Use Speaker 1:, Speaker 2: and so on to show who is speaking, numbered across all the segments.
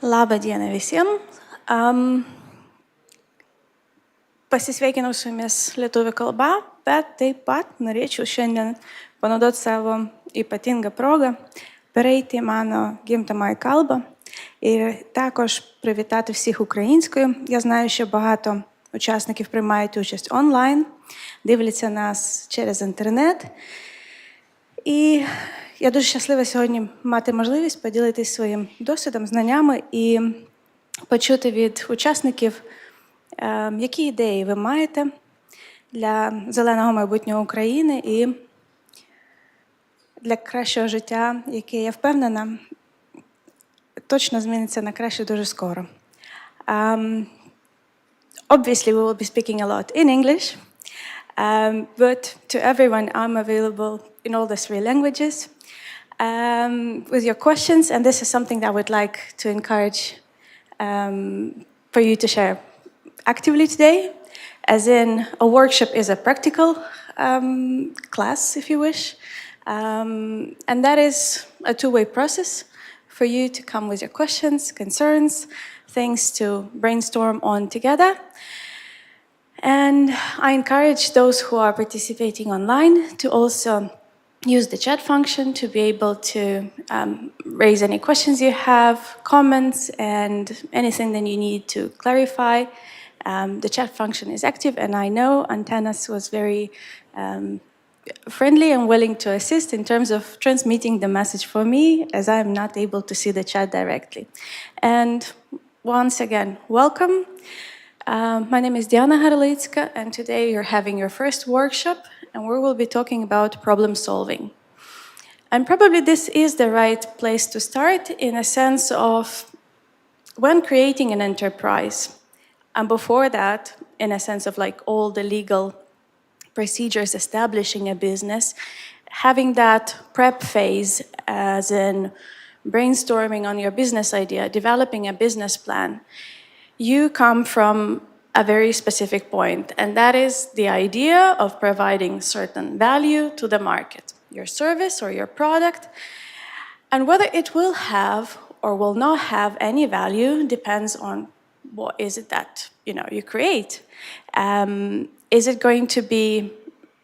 Speaker 1: Labą dieną visiems. Pasisveikinau su jumis lietuvių kalba, bet taip pat norėčiau šiandien panaudoti savo ypatingą progą, перейти мано гімтамаю kalbą. І також привітати всіх українською. Я знаю, що багато учасників приймають участь онлайн, дивляться нас через інтернет. І я дуже щаслива сьогодні мати можливість поділитися своїм досвідом, знаннями і почути від учасників, які ідеї ви маєте для зеленого майбутнього України і для кращого життя, яке, я впевнена, точно зміниться на краще дуже скоро. Obviously, we will be speaking a lot in English, but to everyone, I'm available in all the 3 languages with your questions, and this is something that I would like to encourage for you to share actively today, as in a workshop is a practical class, if you wish, and that is a 2-way process for you to come with your questions, concerns, things to brainstorm on together. And I encourage those who are participating online to also use the chat function to be able to raise any questions you have, comments, and anything that you need to clarify. The chat function is active, and I know Antanas was very friendly and willing to assist in terms of transmitting the message for me, as I am not able to see the chat directly. And once again, welcome. My name is Diana Garlytska, and today you're having your first workshop, and we will be talking about problem solving. And probably this is the right place to start in a sense of when creating an enterprise, and before that, in a sense of like all the legal procedures establishing a business, having that prep phase as in brainstorming on your business idea, developing a business plan, you come from a very specific point, and that is the idea of providing certain value to the market, your service or your product, and whether it will have or will not have any value depends on what is it that you create. Is it going to be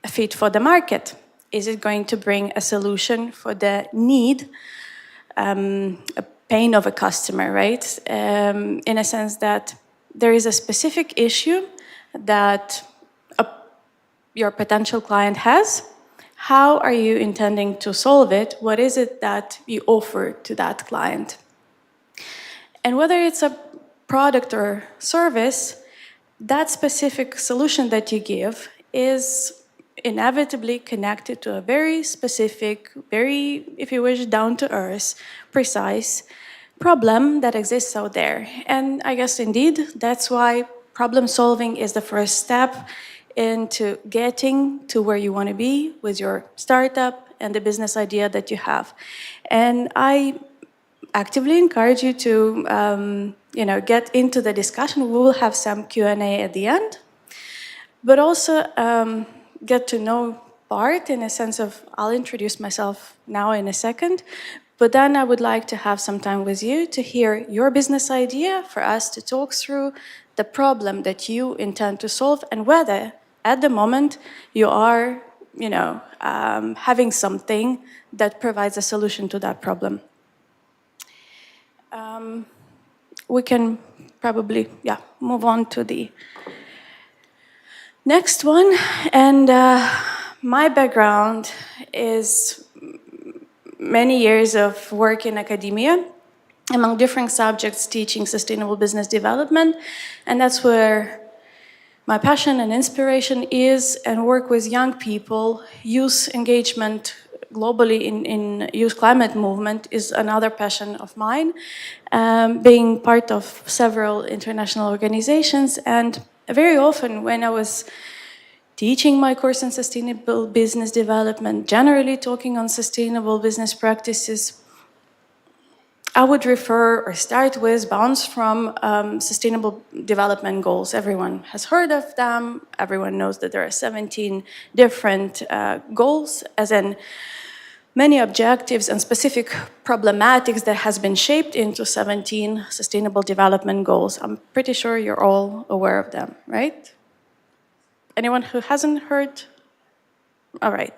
Speaker 1: a fit for the market? Is it going to bring a solution for the need, a pain of a customer, right? In a sense that there is a specific issue that your potential client has. How are you intending to solve it? What is it that you offer to that client? And whether it's a product or service, that specific solution that you give is inevitably connected to a very specific, very, if you wish, down-to-earth, precise problem that exists out there. And I guess indeed that's why problem solving is the first step into getting to where you want to be with your startup and the business idea that you have. And I actively encourage you to get into the discussion. We will have some Q&A at the end, but also get to know part in a sense of, I'll introduce myself now in a second, but then I would like to have some time with you to hear your business idea, for us to talk through the problem that you intend to solve and whether at the moment you are, having something that provides a solution to that problem. We can probably, move on to the next one. And my background is many years of work in academia among different subjects, teaching sustainable business development. And that's where my passion and inspiration is, and work with young people. Youth engagement globally in youth climate movement is another passion of mine, being part of several international organizations. And very often when I was teaching my course on sustainable business development, generally talking on sustainable business practices, I would refer or start with bounce from sustainable development goals. Everyone has heard of them. Everyone knows that there are 17 different goals, as in many objectives and specific problematics that has been shaped into 17 Sustainable Development Goals. I'm pretty sure you're all aware of them, right? Anyone who hasn't heard? All right.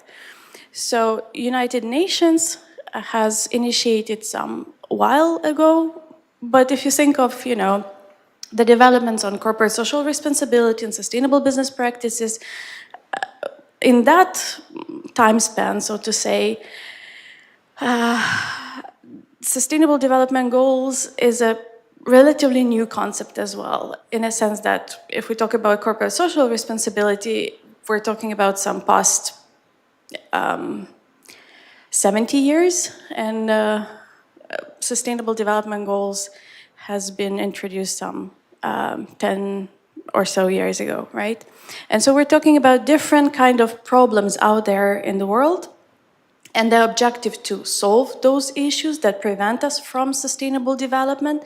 Speaker 1: So United Nations has initiated some while ago, but if you think of, the developments on corporate social responsibility and sustainable business practices, in that time span, so to say, Sustainable Development Goals is a relatively new concept as well, in a sense that if we talk about corporate social responsibility, we're talking about some past 70 years, and Sustainable Development Goals has been introduced some 10 or so years ago, right? And so we're talking about different kind of problems out there in the world, and the objective to solve those issues that prevent us from sustainable development.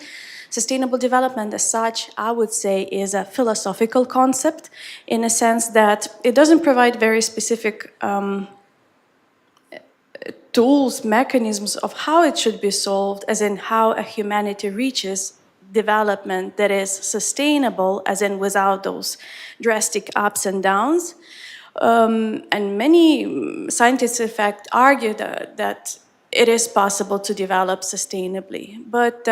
Speaker 1: Sustainable development as such, I would say, is a philosophical concept in a sense that it doesn't provide very specific tools, mechanisms of how it should be solved, as in how a humanity reaches development that is sustainable, as in without those drastic ups and downs. And many scientists, in fact, argue that it is possible to develop sustainably. But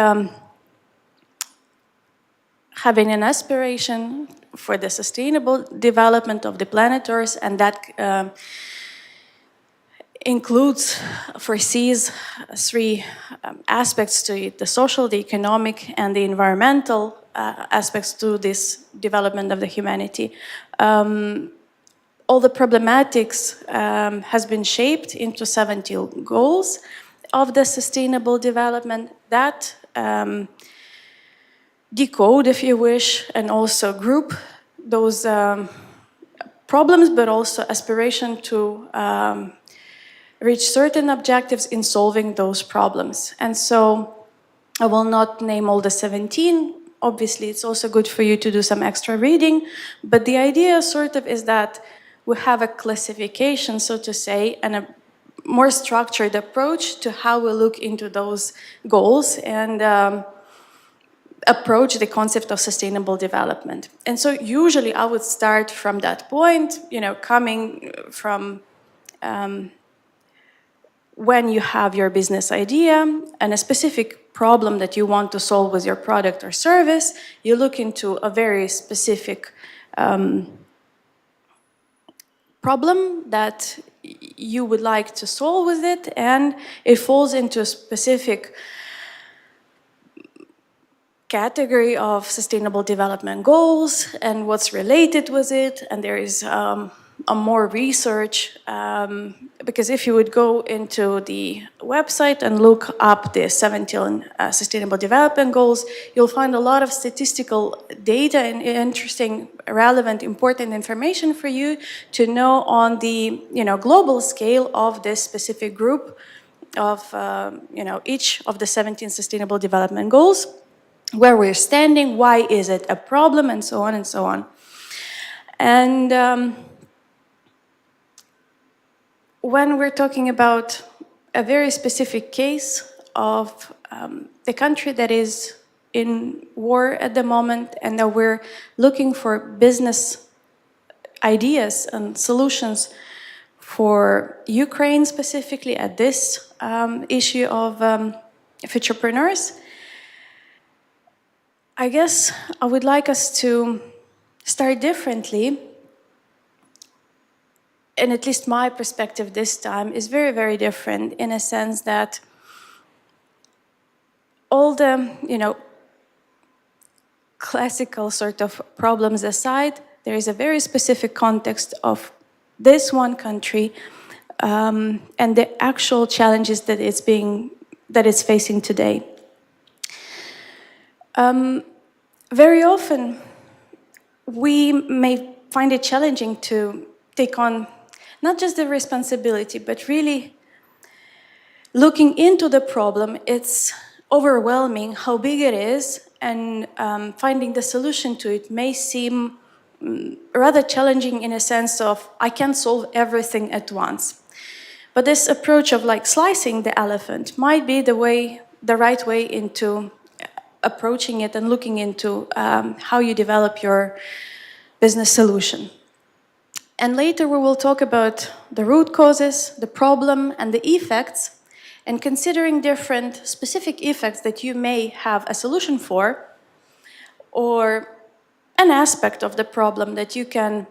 Speaker 1: having an aspiration for the sustainable development of the planet Earth, and that foresees three aspects to it: the social, the economic, and the environmental aspects to this development of the humanity. All the problematics has been shaped into 17 goals of the sustainable development that decode, if you wish, and also group those problems, but also aspiration to reach certain objectives in solving those problems. And so I will not name all the 17. Obviously, it's also good for you to do some extra reading, but the idea sort of is that we have a classification, so to say, and a more structured approach to how we look into those goals and approach the concept of sustainable development. And so usually I would start from that point, coming from when you have your business idea and a specific problem that you want to solve with your product or service, you look into a very specific problem that you would like to solve with it, and it falls into a specific category of sustainable development goals and what's related with it, and there is a more research, because if you would go into the website and look up the 17 Sustainable Development Goals, you'll find a lot of statistical data and interesting, relevant, important information for you to know on the global scale of this specific group of each of the 17 Sustainable Development Goals, where we're standing, why is it a problem, and so on and so on. And when we're talking about a very specific case of a country that is in war at the moment, and that we're looking for business ideas and solutions for Ukraine specifically at this issue of Futurepreneurs, I guess I would like us to start differently. And at least my perspective this time is very, very different, in a sense that all the, classical sort of problems aside, there is a very specific context of this one country and the actual challenges that it's facing today. Very often, we may find it challenging to take on not just the responsibility, but really looking into the problem. It's overwhelming how big it is, and finding the solution to it may seem rather challenging, in a sense of, I can't solve everything at once. But this approach of like slicing the elephant might be the right way into approaching it and looking into how you develop your business solution. And later we will talk about the root causes, the problem, and the effects, and considering different specific effects that you may have a solution for, or an aspect of the problem that you can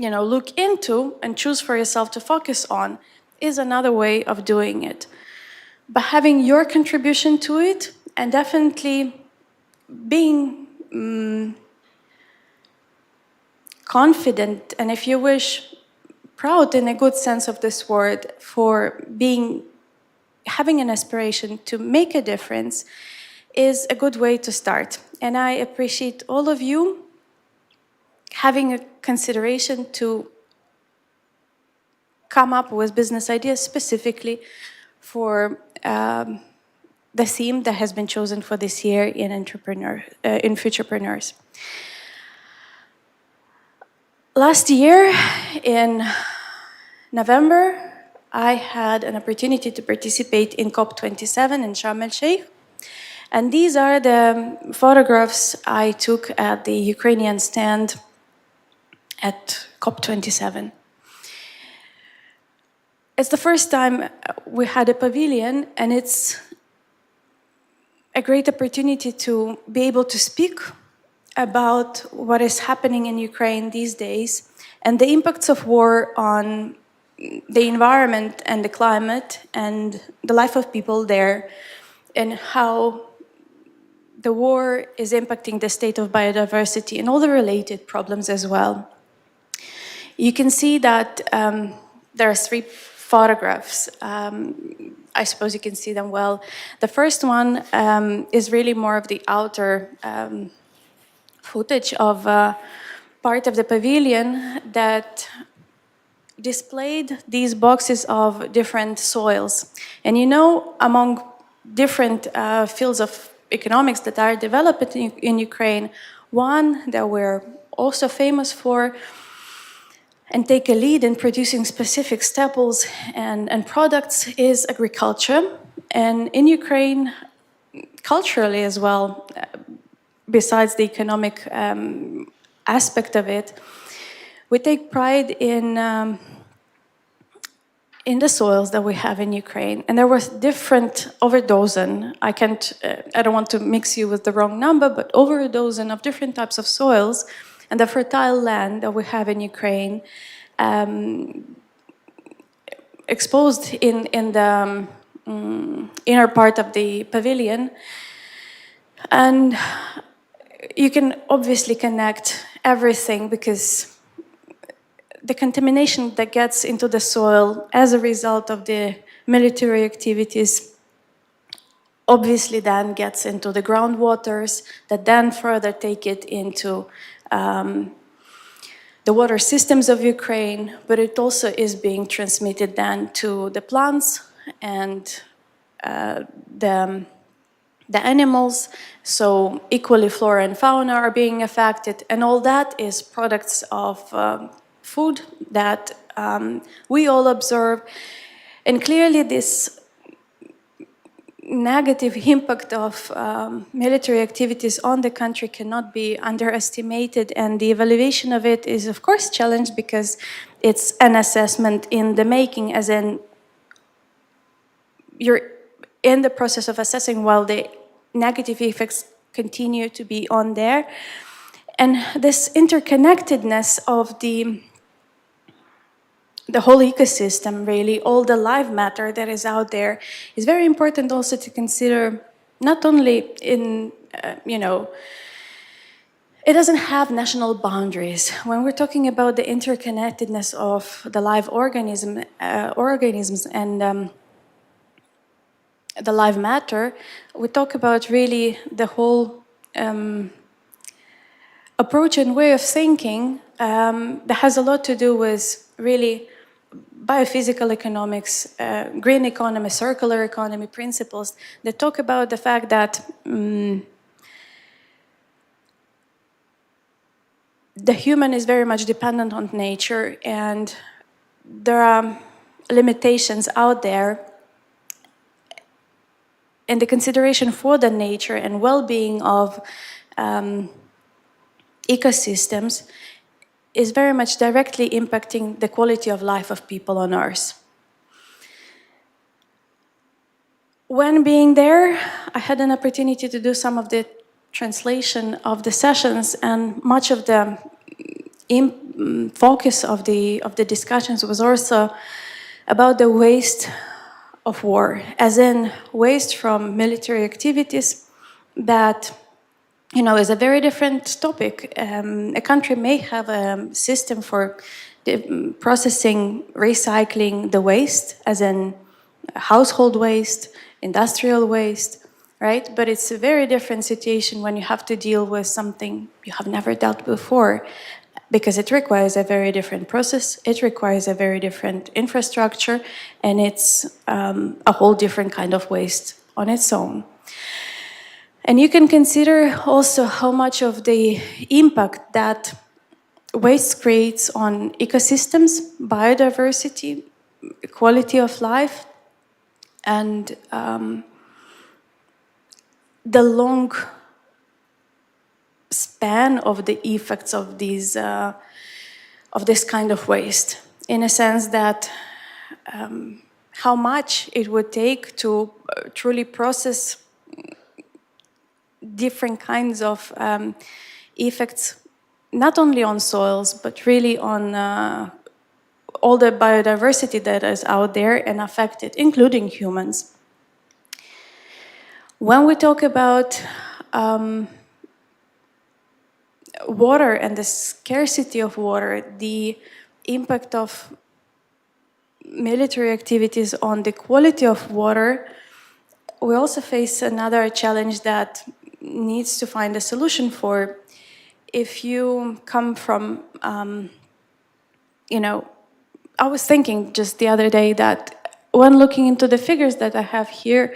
Speaker 1: look into and choose for yourself to focus on, is another way of doing it. But having your contribution to it, and definitely being confident, and if you wish, proud in a good sense of this word, for having an aspiration to make a difference, is a good way to start. And I appreciate all of you having a consideration to come up with business ideas specifically for the theme that has been chosen for this year in Futurepreneurs. Last year, in November, I had an opportunity to participate in COP27 in Sharm el-Sheikh. And these are the photographs I took at the Ukrainian stand at COP27. It's the first time we had a pavilion, and it's a great opportunity to be able to speak about what is happening in Ukraine these days and the impacts of war on the environment and the climate and the life of people there, and how the war is impacting the state of biodiversity and all the related problems as well. You can see that there are 3 photographs. I suppose you can see them well. The first one is really more of the outer footage of part of the pavilion that displayed these boxes of different soils. And among different fields of economics that are developed in Ukraine, one that we're also famous for and take a lead in producing specific staples and products is agriculture. And in Ukraine, culturally as well, besides the economic aspect of it, we take pride in the soils that we have in Ukraine. And there was different, over a dozen, I don't want to mix you with the wrong number, but over a dozen of different types of soils and the fertile land that we have in Ukraine, exposed in the inner part of the pavilion. And you can obviously connect everything, because the contamination that gets into the soil as a result of the military activities obviously then gets into the groundwaters that then further take it into the water systems of Ukraine, but it also is being transmitted then to the plants and the animals. So equally flora and fauna are being affected, and all that is products of food that we all observe. And clearly this negative impact of military activities on the country cannot be underestimated, and the evaluation of it is of course challenged, because it's an assessment in the making, as in you're in the process of assessing while the negative effects continue to be on there. And this interconnectedness of the whole ecosystem, really, all the live matter that is out there, is very important also to consider, not only in, it doesn't have national boundaries. When we're talking about the interconnectedness of the live organisms and the live matter, we talk about really the whole approach and way of thinking that has a lot to do with really biophysical economics, green economy, circular economy principles that talk about the fact that the human is very much dependent on nature, and there are limitations out there, and the consideration for the nature and well-being of ecosystems is very much directly impacting the quality of life of people on Earth. When being there, I had an opportunity to do some of the translation of the sessions, and much of the focus of the discussions was also about the waste of war, as in waste from military activities that, you know, is a very different topic. A country may have a system for processing, recycling the waste, as in household waste, industrial waste, right? But it's a very different situation when you have to deal with something you have never dealt before, because it requires a very different process, it requires a very different infrastructure, and it's a whole different kind of waste on its own. And you can consider also how much of the impact that waste creates on ecosystems, biodiversity, quality of life, and the long span of the effects of these of this kind of waste, in a sense that how much it would take to truly process different kinds of effects, not only on soils, but really on all the biodiversity that is out there and affected, including humans. When we talk about water and the scarcity of water, the impact of military activities on the quality of water, we also face another challenge that needs to find a solution for. If you come from, you know, I was thinking just the other day that when looking into the figures that I have here,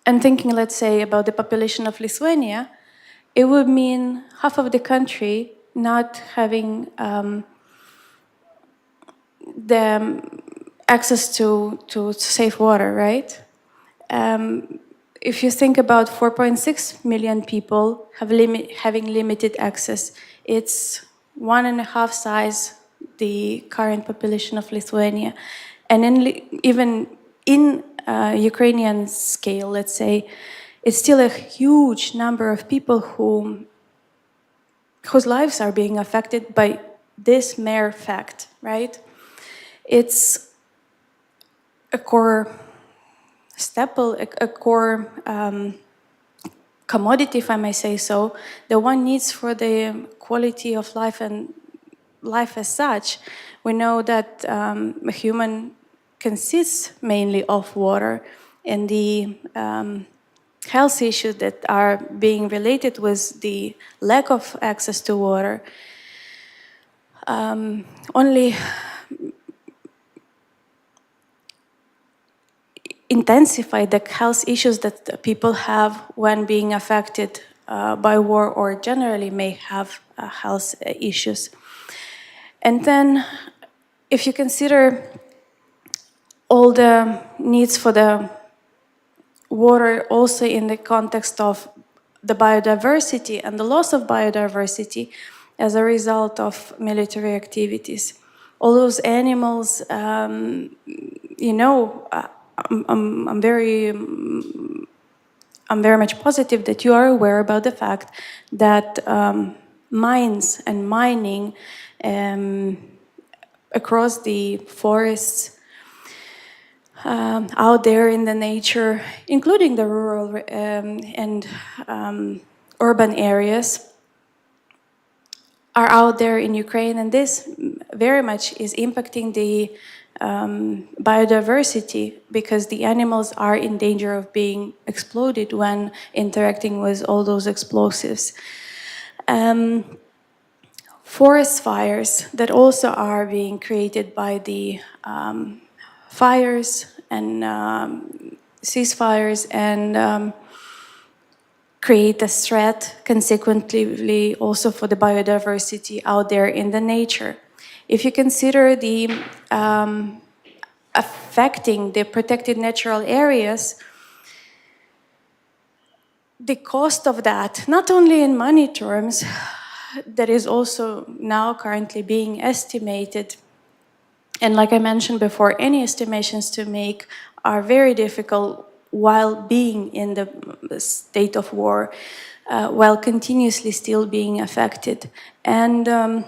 Speaker 1: and thinking, let's say, about the population of Lithuania, it would mean half of the country not having the access to safe water, right? If you think about 4.6 million people having limited access, it's 1.5 size the current population of Lithuania. And even in Ukrainian scale, let's say, it's still a huge number of people whose lives are being affected by this mere fact, right? It's a core staple, a core commodity, if I may say so, that one needs for the quality of life and life as such. We know that a human consists mainly of water, and the health issues that are being related with the lack of access to water only intensify the health issues that people have when being affected by war, or generally may have health issues. And then if you consider all the needs for the water also in the context of the biodiversity and the loss of biodiversity as a result of military activities, all those animals, you know, I'm very much positive that you are aware about the fact that mines and mining across the forests out there in the nature, including the rural and urban areas, are out there in Ukraine, and this very much is impacting the biodiversity, because the animals are in danger of being exploded when interacting with all those explosives. Forest fires that also are being created by the fires and ceasefires and create a threat, consequently also for the biodiversity out there in the nature. If you consider the affecting the protected natural areas, the cost of that, not only in money terms, that is also now currently being estimated. And like I mentioned before, any estimations to make are very difficult while being in the state of war, while continuously still being affected. And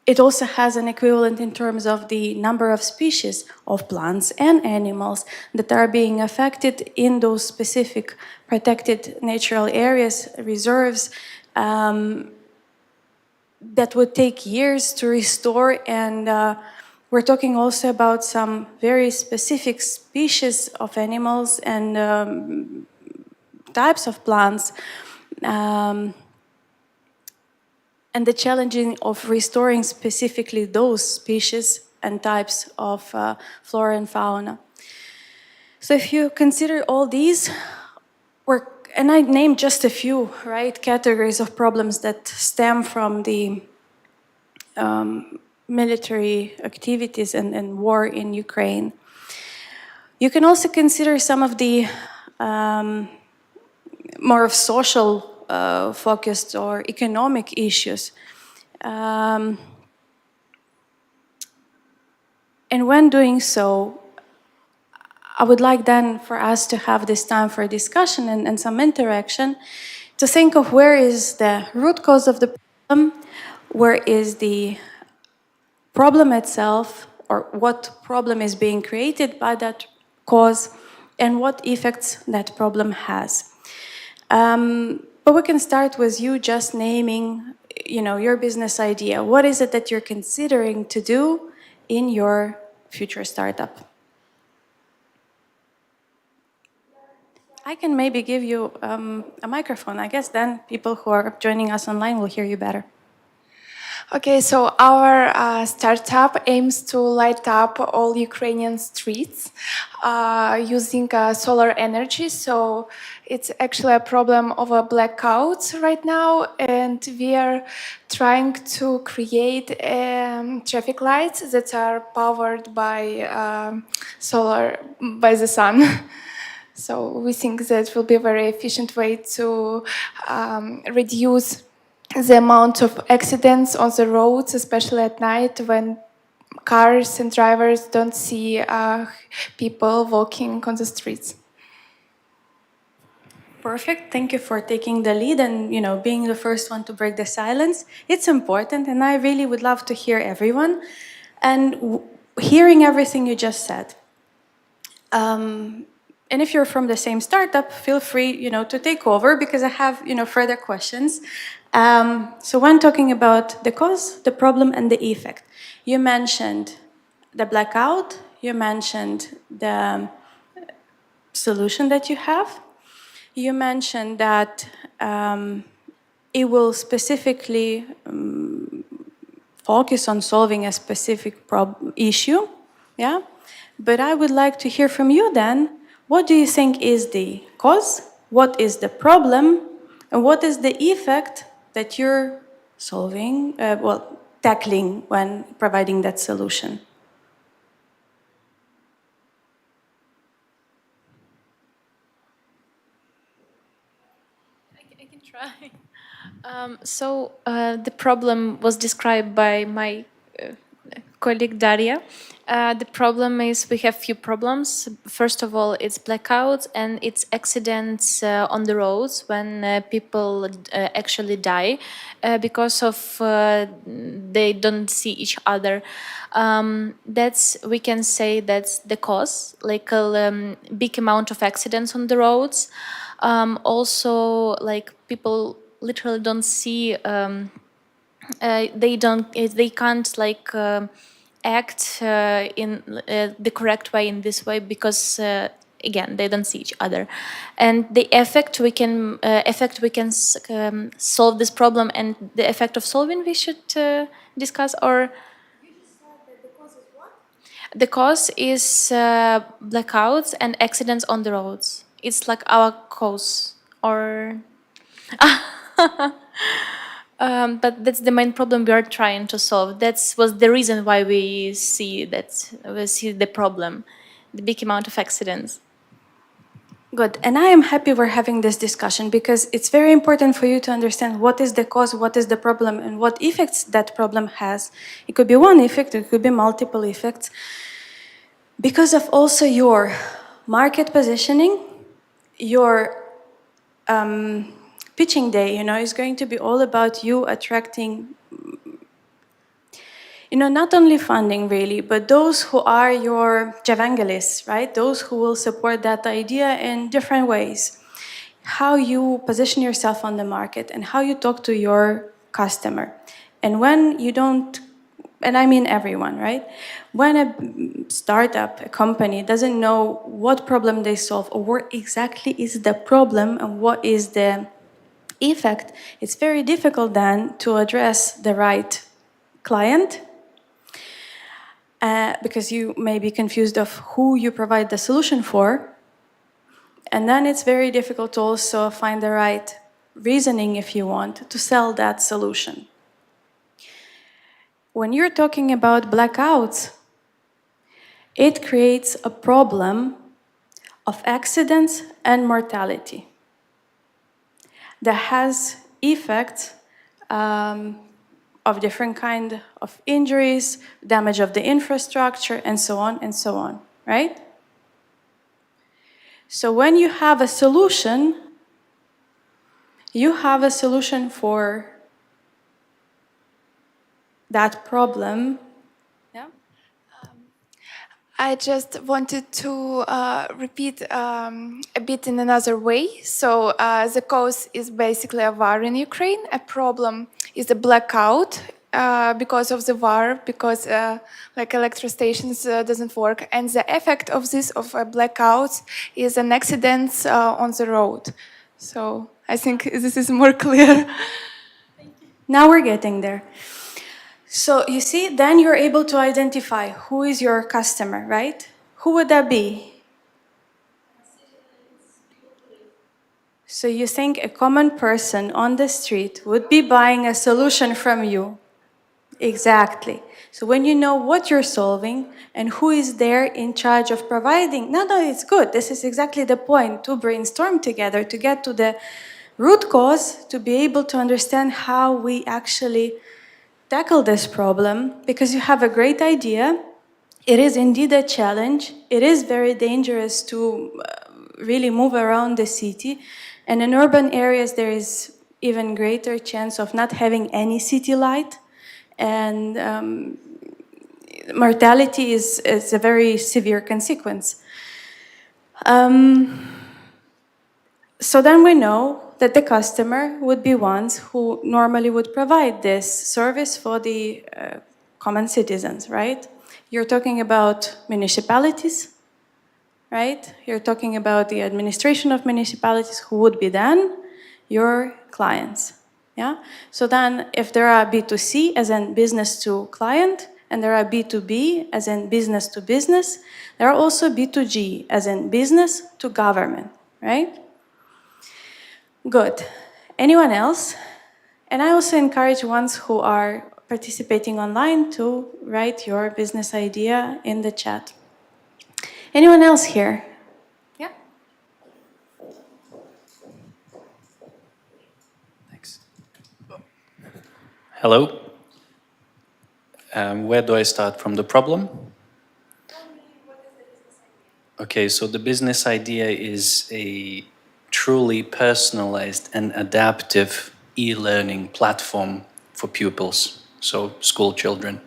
Speaker 1: it also has an equivalent in terms of the number of species of plants and animals that are being affected in those specific protected natural areas, reserves, that would take years to restore. And we're talking also about some very specific species of animals and types of plants. And the challenging of restoring specifically those species and types of flora and fauna. So if you consider all these, and I named just a few, right, categories of problems that stem from the military activities and war in Ukraine. You can also consider some of the more of social focused or economic issues. And when doing so, I would like then for us to have this time for discussion and some interaction to think of where is the root cause of the problem, where is the problem itself, or what problem is being created by that cause, and what effects that problem has. But we can start with you just naming, your business idea. What is it that you're considering to do in your future startup? I can maybe give you a microphone. I guess then people who are joining us online will hear you better.
Speaker 2: Okay, so our startup aims to light up all Ukrainian streets using solar energy. So it's actually a problem of a blackout right now, and we are trying to create traffic lights that are powered by solar, by the sun. So we think that will be a very efficient way to reduce the amount of accidents on the roads, especially at night when cars and drivers don't see people walking on the streets.
Speaker 1: Perfect. Thank you for taking the lead and being the first one to break the silence. It's important, and I really would love to hear everyone and hearing everything you just said. And if you're from the same startup, feel free, to take over because I have, further questions. So when talking about the cause, the problem, and the effect, you mentioned the blackout, you mentioned the solution that you have, you mentioned that it will specifically focus on solving a specific issue, yeah? But I would like to hear from you then, what do you think is the cause, what is the problem, and what is the effect that you're solving, tackling when providing that solution?
Speaker 3: I can try. The problem was described by my colleague Daria. The problem is we have few problems. First of all, it's blackouts and it's accidents on the roads when people actually die because of they don't see each other. That's, we can say that's the cause, like a big amount of accidents on the roads. Also, like people literally don't see. They can't like act in the correct way in this way because again they don't see each other, and the effect we can solve this problem, and the effect of solving we should discuss. Or you just said that the cause is what? The cause is blackouts and accidents on the roads. It's like our cause. or but that's the main problem we are trying to solve. That was the reason why we see the problem, the big amount of accidents.
Speaker 1: Good. And I am happy we're having this discussion because it's very important for you to understand what is the cause, what is the problem, and what effects that problem has. It could be one effect, it could be multiple effects. Because of also your market positioning, your pitching day, is going to be all about you attracting not only funding really, but those who are your evangelists, right? Those who will support that idea in different ways. How you position yourself on the market and how you talk to your customer. And when you don't, and I mean everyone, right? When a startup, a company doesn't know what problem they solve or what exactly is the problem and what is the effect, it's very difficult then to address the right client because you may be confused of who you provide the solution for. And then it's very difficult to also find the right reasoning, if you want, to sell that solution. When you're talking about blackouts, it creates a problem of accidents and mortality that has effects of different kind of injuries, damage of the infrastructure, and so on, right? So when you have a solution, you have a solution for that problem. Yeah?
Speaker 2: I just wanted to repeat a bit in another way. So the cause is basically a war in Ukraine. A problem is a blackout because of the war, because like electric stations doesn't work. And the effect of this, of blackouts, is an accident on the road. So I think this is more clear.
Speaker 1: Now we're getting there. So you see, then you're able to identify who is your customer, right? Who would that be? So you think a common person on the street would be buying a solution from you? Exactly. So when you know what you're solving and who is there in charge of providing, no, it's good. This is exactly the point, to brainstorm together, to get to the root cause, to be able to understand how we actually tackle this problem, because you have a great idea. It is indeed a challenge. It is very dangerous to really move around the city. And in urban areas, there is even greater chance of not having any city light. And mortality is a very severe consequence. So then we know that the customer would be ones who normally would provide this service for the common citizens, right? You're talking about municipalities, right? You're talking about the administration of municipalities, who would be then your clients, yeah? So then if there are B2C, as in business to client, and there are B2B, as in business to business, there are also B2G, as in business to government, right? Good. Anyone else? And I also encourage ones who are participating online to write your business idea in the chat. Anyone else here? Yeah?
Speaker 4: Thanks. Hello. Where do I start? From the problem? Okay, so the business idea is a truly personalized and adaptive e-learning platform for pupils, so school children.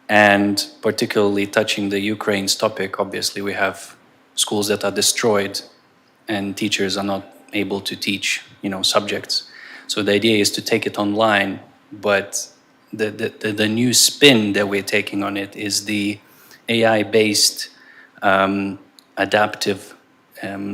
Speaker 4: And particularly touching the Ukraine's topic, obviously we have schools that are destroyed and teachers are not able to teach, subjects. So the idea is to take it online, but the new spin that we're taking on it is the AI-based adaptive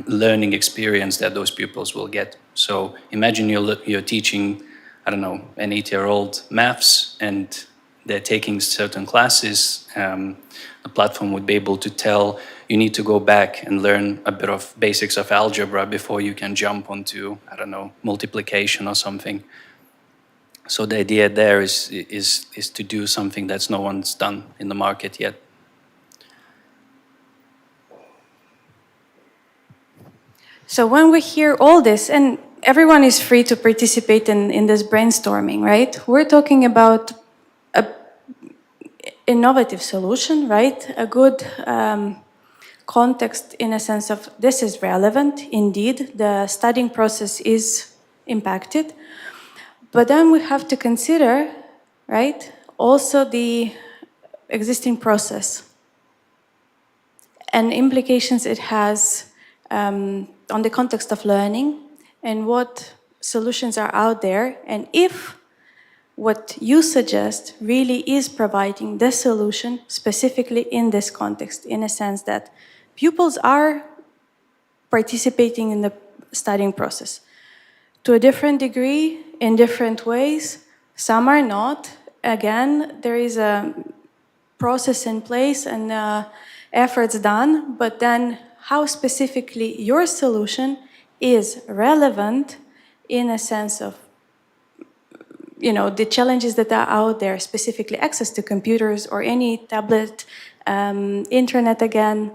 Speaker 4: learning experience that those pupils will get. So imagine you're teaching, I don't know, an 8-year-old maths, and they're taking certain classes, the platform would be able to tell you need to go back and learn a bit of basics of algebra before you can jump onto, I don't know, multiplication or something. So the idea there is to do something that's no one's done in the market yet.
Speaker 1: So when we hear all this, and everyone is free to participate in this brainstorming, right? We're talking about an innovative solution, right? A good context in a sense of this is relevant. Indeed, the studying process is impacted. But then we have to consider, right, also the existing process and implications it has on the context of learning and what solutions are out there, and if what you suggest really is providing the solution specifically in this context, in a sense that pupils are participating in the studying process to a different degree, in different ways. Some are not. Again, there is a process in place and efforts done, but then how specifically your solution is relevant in a sense of, you know, the challenges that are out there, specifically access to computers or any tablet, internet again.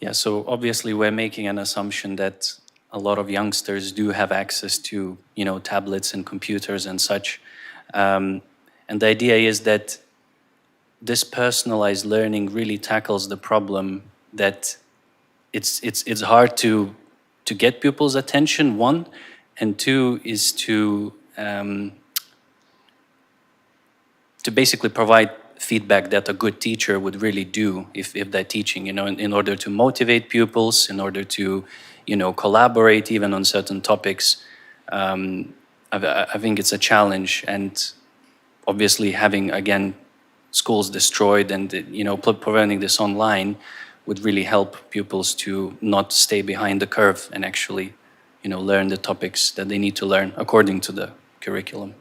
Speaker 4: Yeah, so obviously we're making an assumption that a lot of youngsters do have access to, you know, tablets and computers and such. And the idea is that this personalized learning really tackles the problem that it's hard to get pupils' attention, one, and two is to basically provide feedback that a good teacher would really do if they're teaching, you know, in order to motivate pupils, in order to, you know, collaborate even on certain topics. I think it's a challenge, and obviously having, again, schools destroyed and, you know, preventing this online would really help pupils to not stay behind the curve and actually, you know, learn the topics that they need to learn according to the curriculum.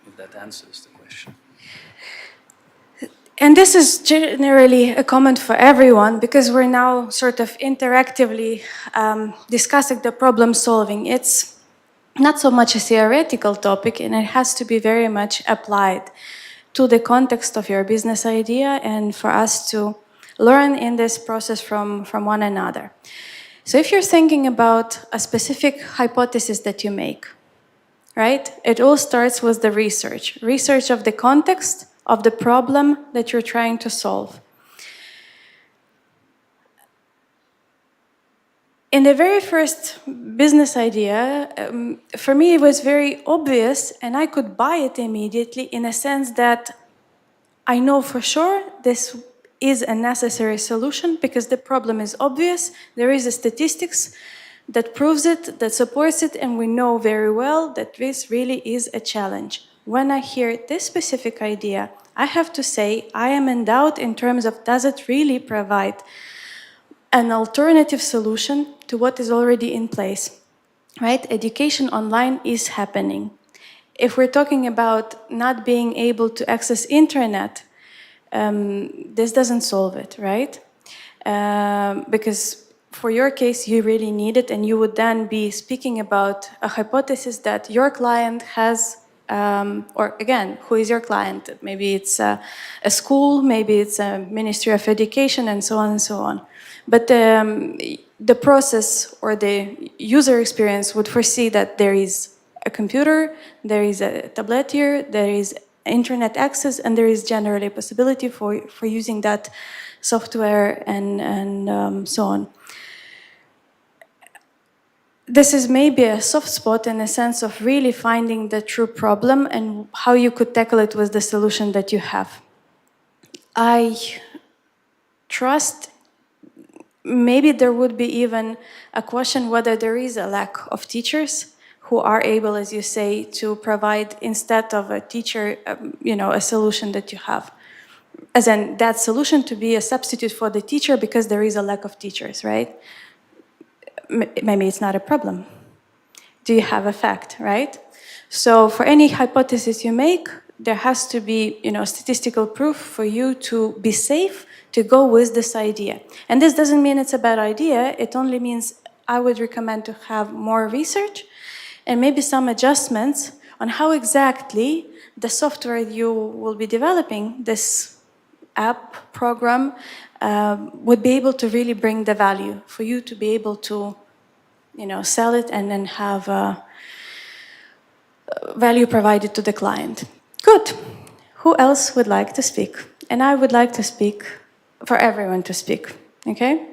Speaker 4: If that answers the question.
Speaker 1: And this is generally a comment for everyone because we're now sort of interactively discussing the problem solving. It's not so much a theoretical topic, and it has to be very much applied to the context of your business idea and for us to learn in this process from one another. So if you're thinking about a specific hypothesis that you make, right? It all starts with the research of the context of the problem that you're trying to solve. In the very first business idea, for me it was very obvious and I could buy it immediately in a sense that I know for sure this is a necessary solution because the problem is obvious. There is a statistics that proves it, that supports it, and we know very well that this really is a challenge. When I hear this specific idea, I have to say I am in doubt in terms of does it really provide an alternative solution to what is already in place, right? Education online is happening. If we're talking about not being able to access internet, this doesn't solve it, right? Because for your case, you really need it, and you would then be speaking about a hypothesis that your client has, or again, who is your client? Maybe it's a school, maybe it's a Ministry of Education, and so on and so on. But the process or the user experience would foresee that there is a computer, there is a tablet here, there is internet access, and there is generally a possibility for using that software and so on. This is maybe a soft spot in a sense of really finding the true problem and how you could tackle it with the solution that you have. I trust maybe there would be even a question whether there is a lack of teachers who are able, as you say, to provide instead of a teacher, a solution that you have. As in that solution to be a substitute for the teacher because there is a lack of teachers, right? maybe it's not a problem. Do you have a fact, right? So for any hypothesis you make, there has to be, statistical proof for you to be safe to go with this idea. And this doesn't mean it's a bad idea. It only means I would recommend to have more research and maybe some adjustments on how exactly the software you will be developing, this app program, would be able to really bring the value for you to be able to, sell it and then have value provided to the client. Good. Who else would like to speak? And I would like to speak for everyone to speak. Okay?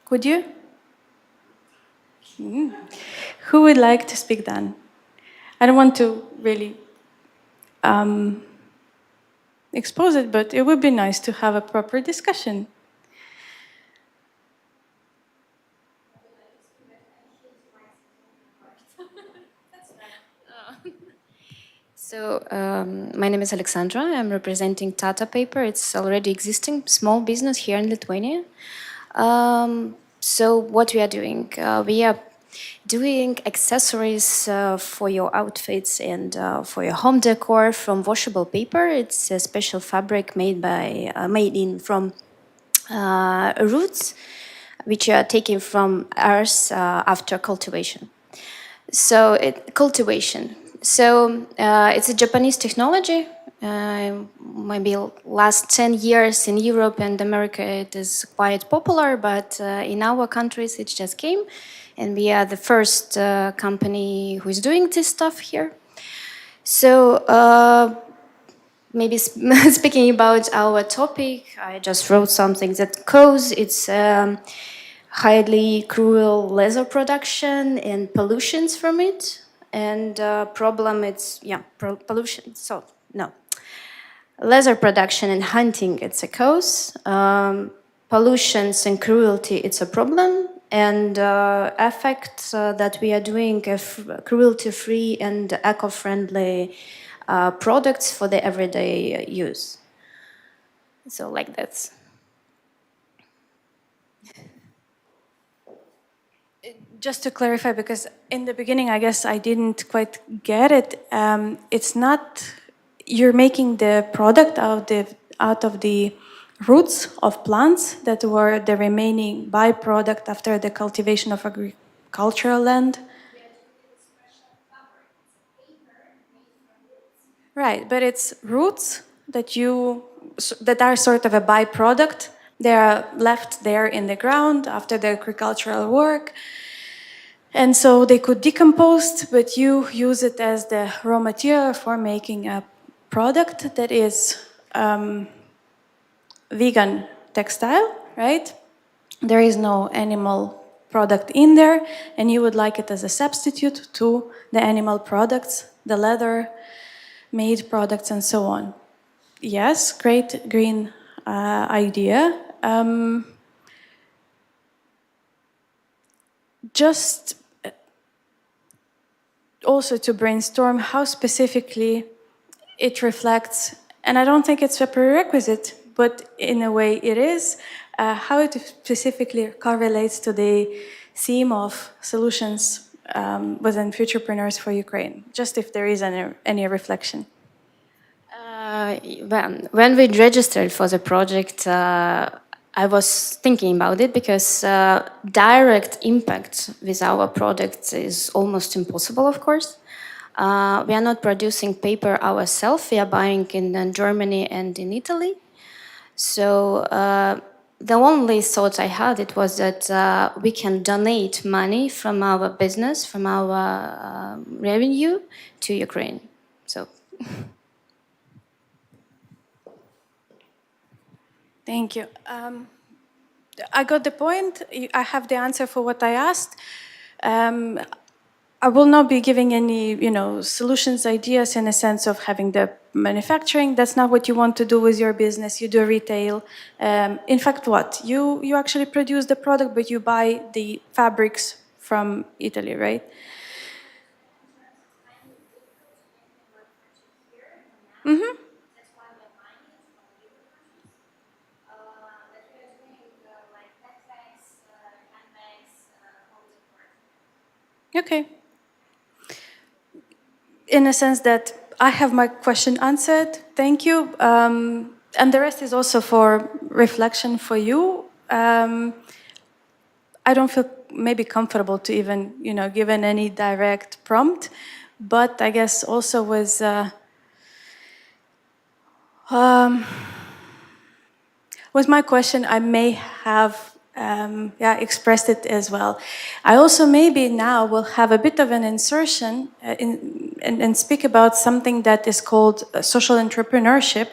Speaker 1: Could you? Who would like to speak then? I don't want to really expose it, but it would be nice to have a proper discussion.
Speaker 5: So, my name is Alexandra. I'm representing Tata Paper. It's already existing small business here in Lithuania. So, what we are doing? We are doing accessories for your outfits and for your home decor from washable paper. It's a special fabric made in from roots, which are taken from earth after cultivation. So cultivation. So it's a Japanese technology. Maybe last 10 years in Europe and America it is quite popular, but in our countries it just came, and we are the first company who is doing this stuff here. So maybe speaking about our topic, I just wrote something that cause it's highly cruel laser production and pollutions from it. And problem it's pollution. So no, laser production and hunting it's a cause. Pollutions and cruelty it's a problem. And effect that we are doing cruelty-free and eco-friendly products for the everyday use. So like that.
Speaker 1: Just to clarify, because in the beginning, I guess I didn't quite get it. It's not you're making the product out of the roots of plants that were the remaining byproduct after the cultivation of agricultural land. Right, but it's roots that are sort of a byproduct. They are left there in the ground after the agricultural work. And so they could decompose, but you use it as the raw material for making a product that is vegan textile, right? There is no animal product in there, and you would like it as a substitute to the animal products, the leather made products, and so on. Yes, great green idea. Just also to brainstorm how specifically it reflects, and I don't think it's a prerequisite, but in a way it is, how it specifically correlates to the theme of solutions within Futurepreneurs for Ukraine, just if there is any reflection.
Speaker 5: When we registered for the project, I was thinking about it because direct impact with our product is almost impossible, of course. We are not producing paper ourselves. We are buying in Germany and in Italy. So the only thought I had it was that we can donate money from our business, from our revenue to Ukraine. So.
Speaker 1: Thank you. I got the point. I have the answer for what I asked. I will not be giving any, solutions, ideas in a sense of having the manufacturing. That's not what you want to do with your business. You do retail. In fact, what? You actually produce the product, but you buy the fabrics from Italy, right? Mm-hmm. Okay. In a sense that I have my question answered. Thank you. And the rest is also for reflection for you. I don't feel maybe comfortable to even, given any direct prompt, but I guess also with my question, I may have expressed it as well. I also maybe now will have a bit of an insertion and speak about something that is called social entrepreneurship.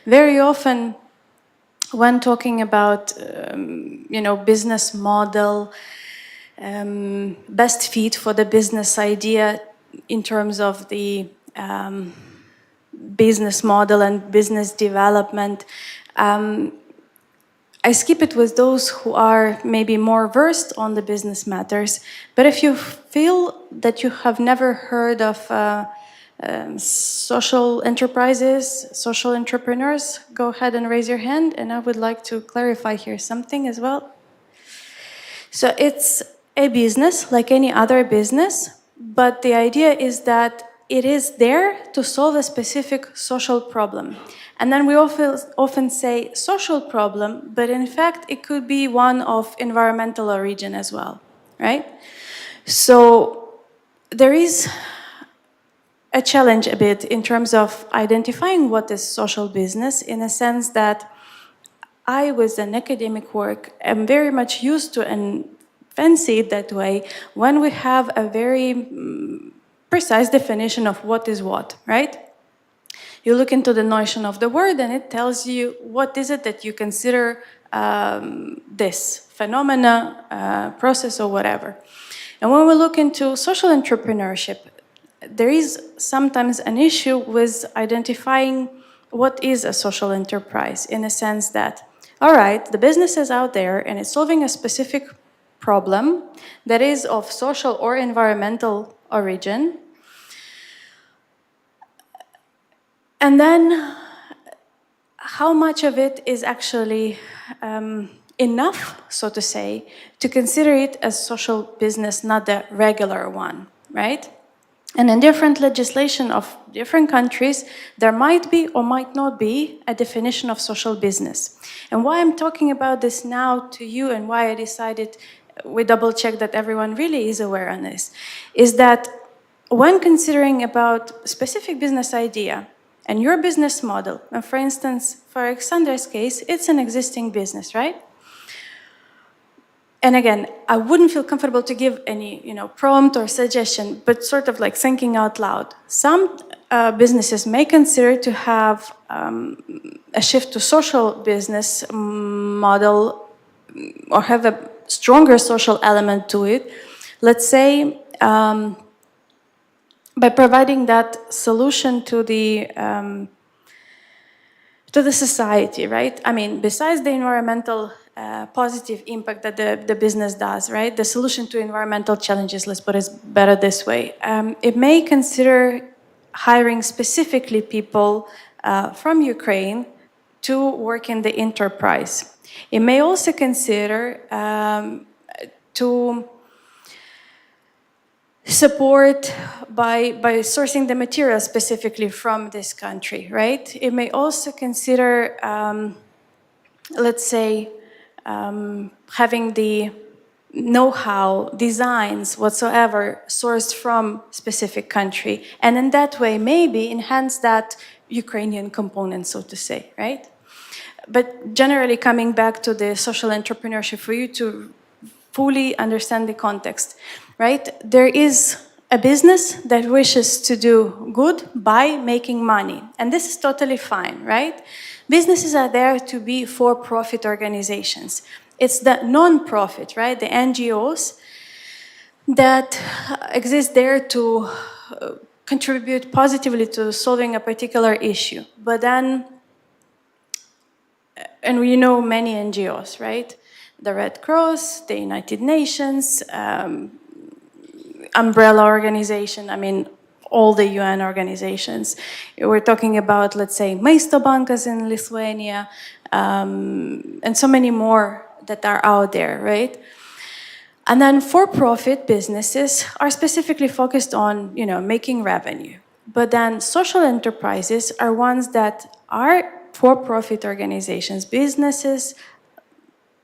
Speaker 1: Very often, when talking about business model, best fit for the business idea in terms of the business model and business development, I skip it with those who are maybe more versed on the business matters. But if you feel that you have never heard of social enterprises, social entrepreneurs, go ahead and raise your hand, and I would like to clarify here something as well. So it's a business like any other business, but the idea is that it is there to solve a specific social problem. And then we often say social problem, but in fact it could be one of environmental origin as well, right? So there is a challenge a bit in terms of identifying what is social business, in a sense that I, with an academic work, am very much used to and fancy it that way when we have a very precise definition of what is what, right? You look into the notion of the word and it tells you what is it that you consider this phenomena, process, or whatever. And when we look into social entrepreneurship, there is sometimes an issue with identifying what is a social enterprise, in a sense that, all right, the business is out there and it's solving a specific problem that is of social or environmental origin. And then how much of it is actually enough, so to say, to consider it as social business, not the regular one, right? And in different legislation of different countries, there might be or might not be a definition of social business. And why I'm talking about this now to you, and why I decided we double check that everyone really is aware on this, is that when considering about specific business idea and your business model, and for instance, for Alexander's case, it's an existing business, right? And again, I wouldn't feel comfortable to give any, prompt or suggestion, but sort of like thinking out loud. Some businesses may consider to have a shift to social business model, or have a stronger social element to it. Let's say by providing that solution to the society, right? I mean, besides the environmental positive impact that the business does, right? The solution to environmental challenges, let's put it better this way. It may consider hiring specifically people from Ukraine to work in the enterprise. It may also consider to support by sourcing the material specifically from this country, right? It may also consider, let's say, having the know-how, designs, whatsoever, sourced from specific country. And in that way, maybe enhance that Ukrainian component, so to say, right? But generally, coming back to the social entrepreneurship, for you to fully understand the context, right? There is a business that wishes to do good by making money. And this is totally fine, right? Businesses are there to be for-profit organizations. It's the non-profit, right? The NGOs that exist there to contribute positively to solving a particular issue. But then, and we know many NGOs, right? The Red Cross, the United Nations, umbrella organization, I mean, all the UN organizations. We're talking about, let's say, Maisto Bankas in Lithuania, and so many more that are out there, right? And then for-profit businesses are specifically focused on, making revenue. But then social enterprises are ones that are for-profit organizations, businesses,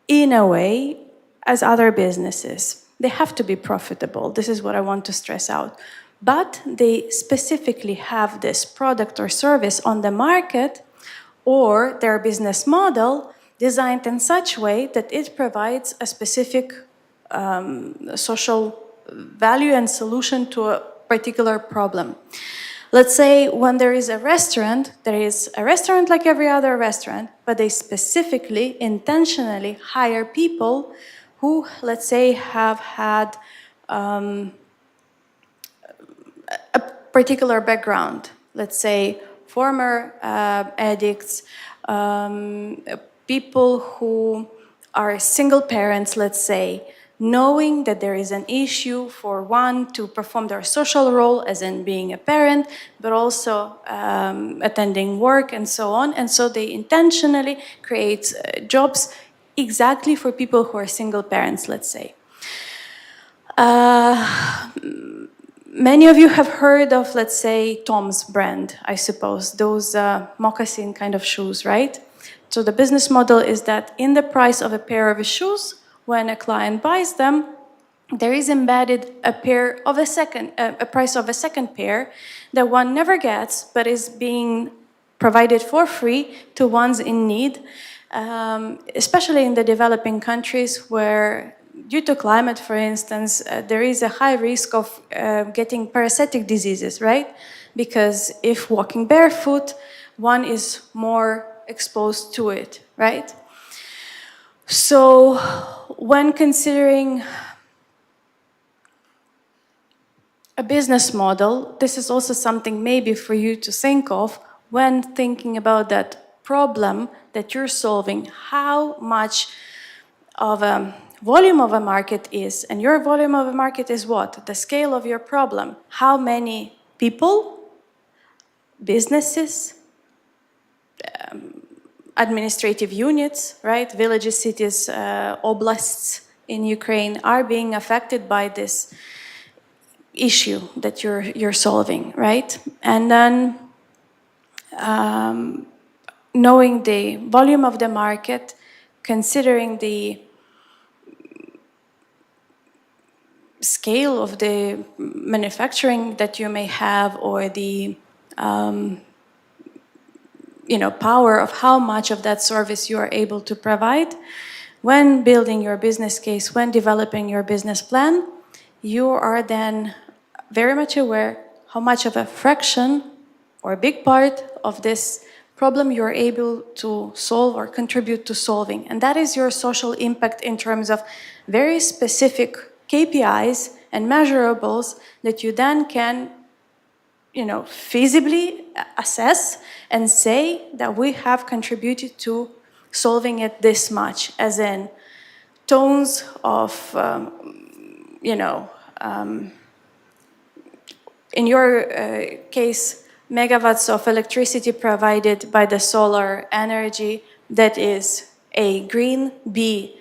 Speaker 1: in a way, as other businesses. They have to be profitable. This is what I want to stress out. But they specifically have this product or service on the market or their business model designed in such a way that it provides a specific social value and solution to a particular problem. Let's say when there is a restaurant like every other restaurant, but they specifically, intentionally hire people who, let's say, have had a particular background. Let's say former addicts, people who are single parents, let's say, knowing that there is an issue for one to perform their social role, as in being a parent, but also attending work and so on. And so they intentionally create jobs exactly for people who are single parents, let's say. Many of you have heard of, let's say, Tom's brand, I suppose, those moccasin kind of shoes, right? So the business model is that in the price of a pair of shoes, when a client buys them, there is embedded a price of a second pair that one never gets, but is being provided for free to ones in need, especially in the developing countries where, due to climate, for instance, there is a high risk of getting parasitic diseases, right? Because if walking barefoot, one is more exposed to it, right? So when considering a business model, this is also something maybe for you to think of when thinking about that problem that you're solving, how much of a volume of a market is, and your volume of a market is what? The scale of your problem. How many people, businesses, administrative units, right? Villages, cities, oblasts in Ukraine are being affected by this issue that you're solving, right? And then knowing the volume of the market, considering the scale of the manufacturing that you may have, or the power of how much of that service you are able to provide. When building your business case, when developing your business plan, you are then very much aware how much of a fraction or a big part of this problem you're able to solve or contribute to solving. And that is your social impact in terms of very specific KPIs and measurables that you then can feasibly assess and say that we have contributed to solving it this much, as in tons of, in your case, megawatts of electricity provided by the solar energy that is A, green, B,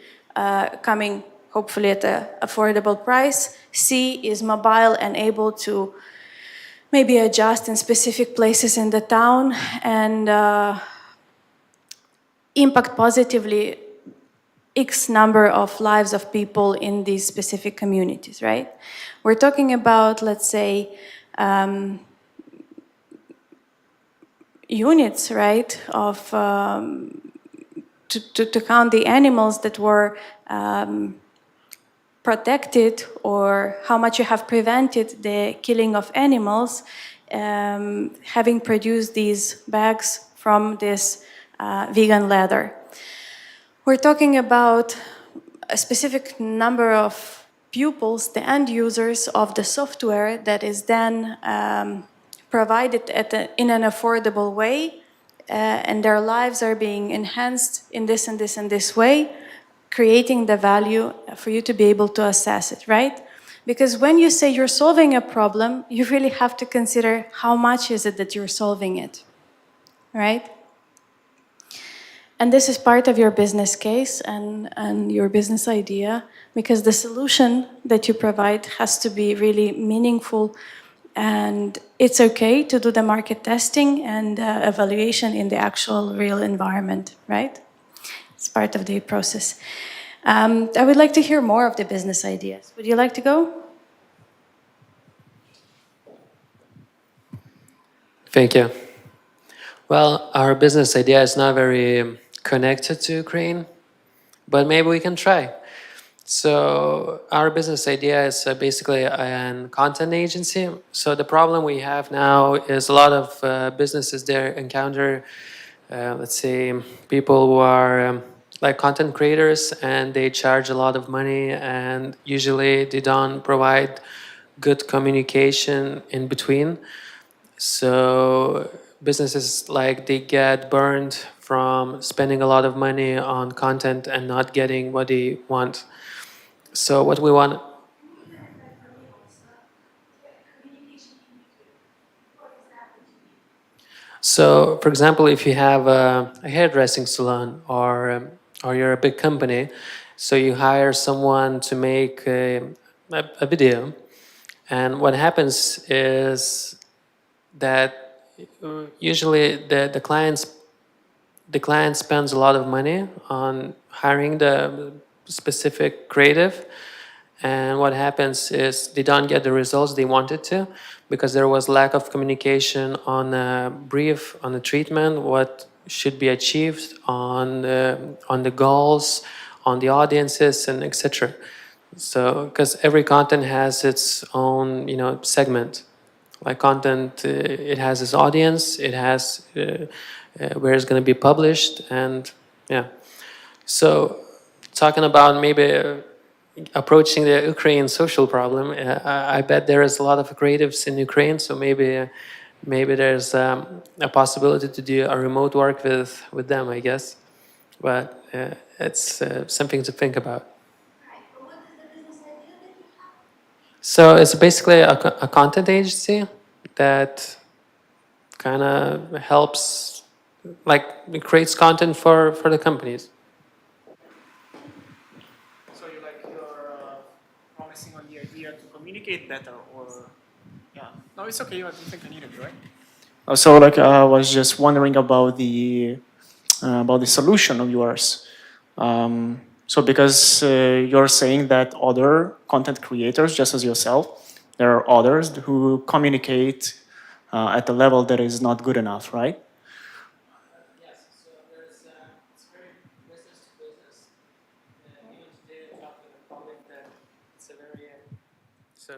Speaker 1: coming hopefully at an affordable price, C, is mobile and able to maybe adjust in specific places in the town and impact positively X number of lives of people in these specific communities, right? We're talking about, let's say, units, right, of to count the animals that were protected, or how much you have prevented the killing of animals, having produced these bags from this vegan leather. We're talking about a specific number of pupils, the end users of the software that is then provided in an affordable way, and their lives are being enhanced in this and this and this way, creating the value for you to be able to assess it, right? Because when you say you're solving a problem, you really have to consider how much is it that you're solving it, right? And this is part of your business case and your business idea, because the solution that you provide has to be really meaningful. And it's okay to do the market testing and evaluation in the actual real environment, right? It's part of the process. I would like to hear more of the business ideas. Would you like to go?
Speaker 6: Thank you. Well, our business idea is not very connected to Ukraine, but maybe we can try. So our business idea is basically a content agency. So the problem we have now is a lot of businesses there encounter, let's say, people who are like content creators, and they charge a lot of money, and usually they don't provide good communication in between. So businesses, like, they get burned from spending a lot of money on content and not getting what they want. So what we want. So, for example, if you have a hairdressing salon, or you're a big company, so you hire someone to make a video, and what happens is that usually the client spends a lot of money on hiring the specific creative, and what happens is they don't get the results they wanted to, because there was lack of communication on a brief, on the treatment, what should be achieved on the goals, on the audiences, and etc. So because every content has its own segment. Like content, it has its audience, it has where it's going to be published, and yeah. So talking about maybe approaching the Ukraine social problem, I bet there is a lot of creatives in Ukraine, so maybe there's a possibility to do a remote work with them, I guess. But it's something to think about. So it's basically a content agency that kind of helps, like, it creates content for the companies.
Speaker 7: So you're promising on the idea to communicate better, or yeah? No, it's okay. I don't think I need it, right? So I was just wondering about the solution of yours. So because you're saying that other content creators, just as yourself, there are others who communicate at a level that is not good enough, right?
Speaker 6: Yes, so it's very business to business. Even today, I talked with a colleague that it's a very so.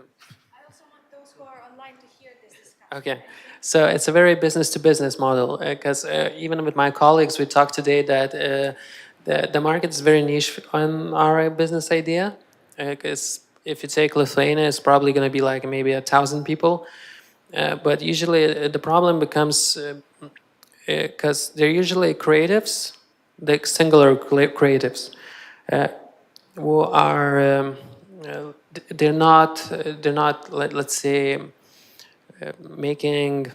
Speaker 2: I also want those who are online to hear this discussion.
Speaker 6: Okay, so it's a very business to business model, because even with my colleagues, we talked today that the market is very niche on our business idea. Because if you take Lithuania, it's probably going to be like maybe 1,000 people. But usually the problem becomes because they're usually creatives, the singular creatives, who are they're not let's say making,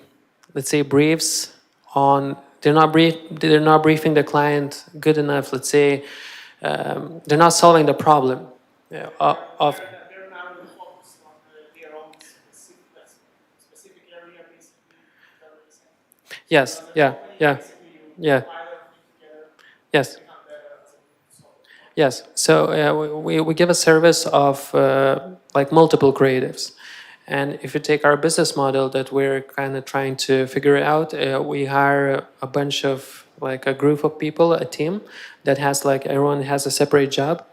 Speaker 6: let's say, briefs on. They're not briefing the client good enough. Let's say they're not solving the problem of.
Speaker 7: They're narrowly focused on their own specific area, basically.
Speaker 6: Yes. Yeah. Yeah. Yeah. Yes. Yes. So we give a service of like multiple creatives. And if you take our business model that we're kind of trying to figure out, we hire a bunch of, like, a group of people, a team that has, like, everyone has a separate job.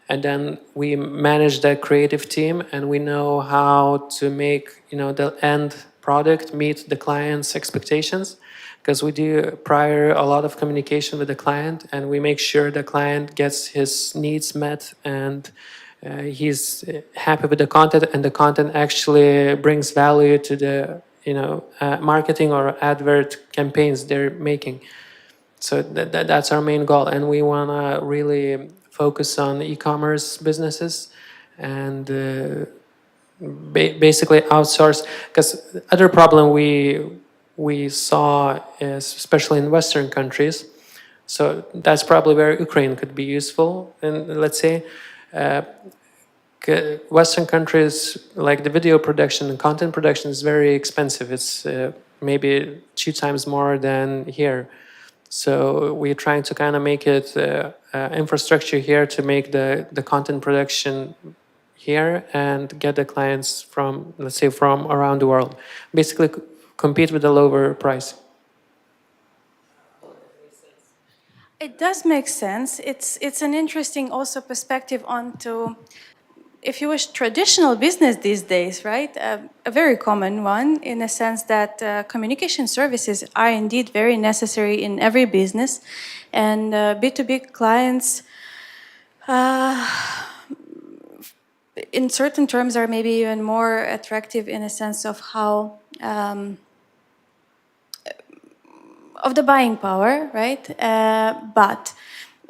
Speaker 6: And then we manage that creative team, and we know how to make, the end product meet the client's expectations. Because we do prior a lot of communication with the client, and we make sure the client gets his needs met, and he's happy with the content, and the content actually brings value to the marketing or advert campaigns they're making. So that's our main goal, and we want to really focus on e-commerce businesses and basically outsource. Because other problem we saw is, especially in Western countries, So that's probably where Ukraine could be useful. And let's say Western countries, like the video production and content production is very expensive. It's maybe 2 times more than here. So we're trying to kind of make it infrastructure here to make the content production here and get the clients from, let's say, from around the world. Basically compete with a lower price.
Speaker 1: It does make sense. It's an interesting also perspective onto, if you wish, traditional business these days, right? A very common one, in a sense that communication services are indeed very necessary in every business, and B2B clients, in certain terms, are maybe even more attractive in a sense of how. Of the buying power, right? But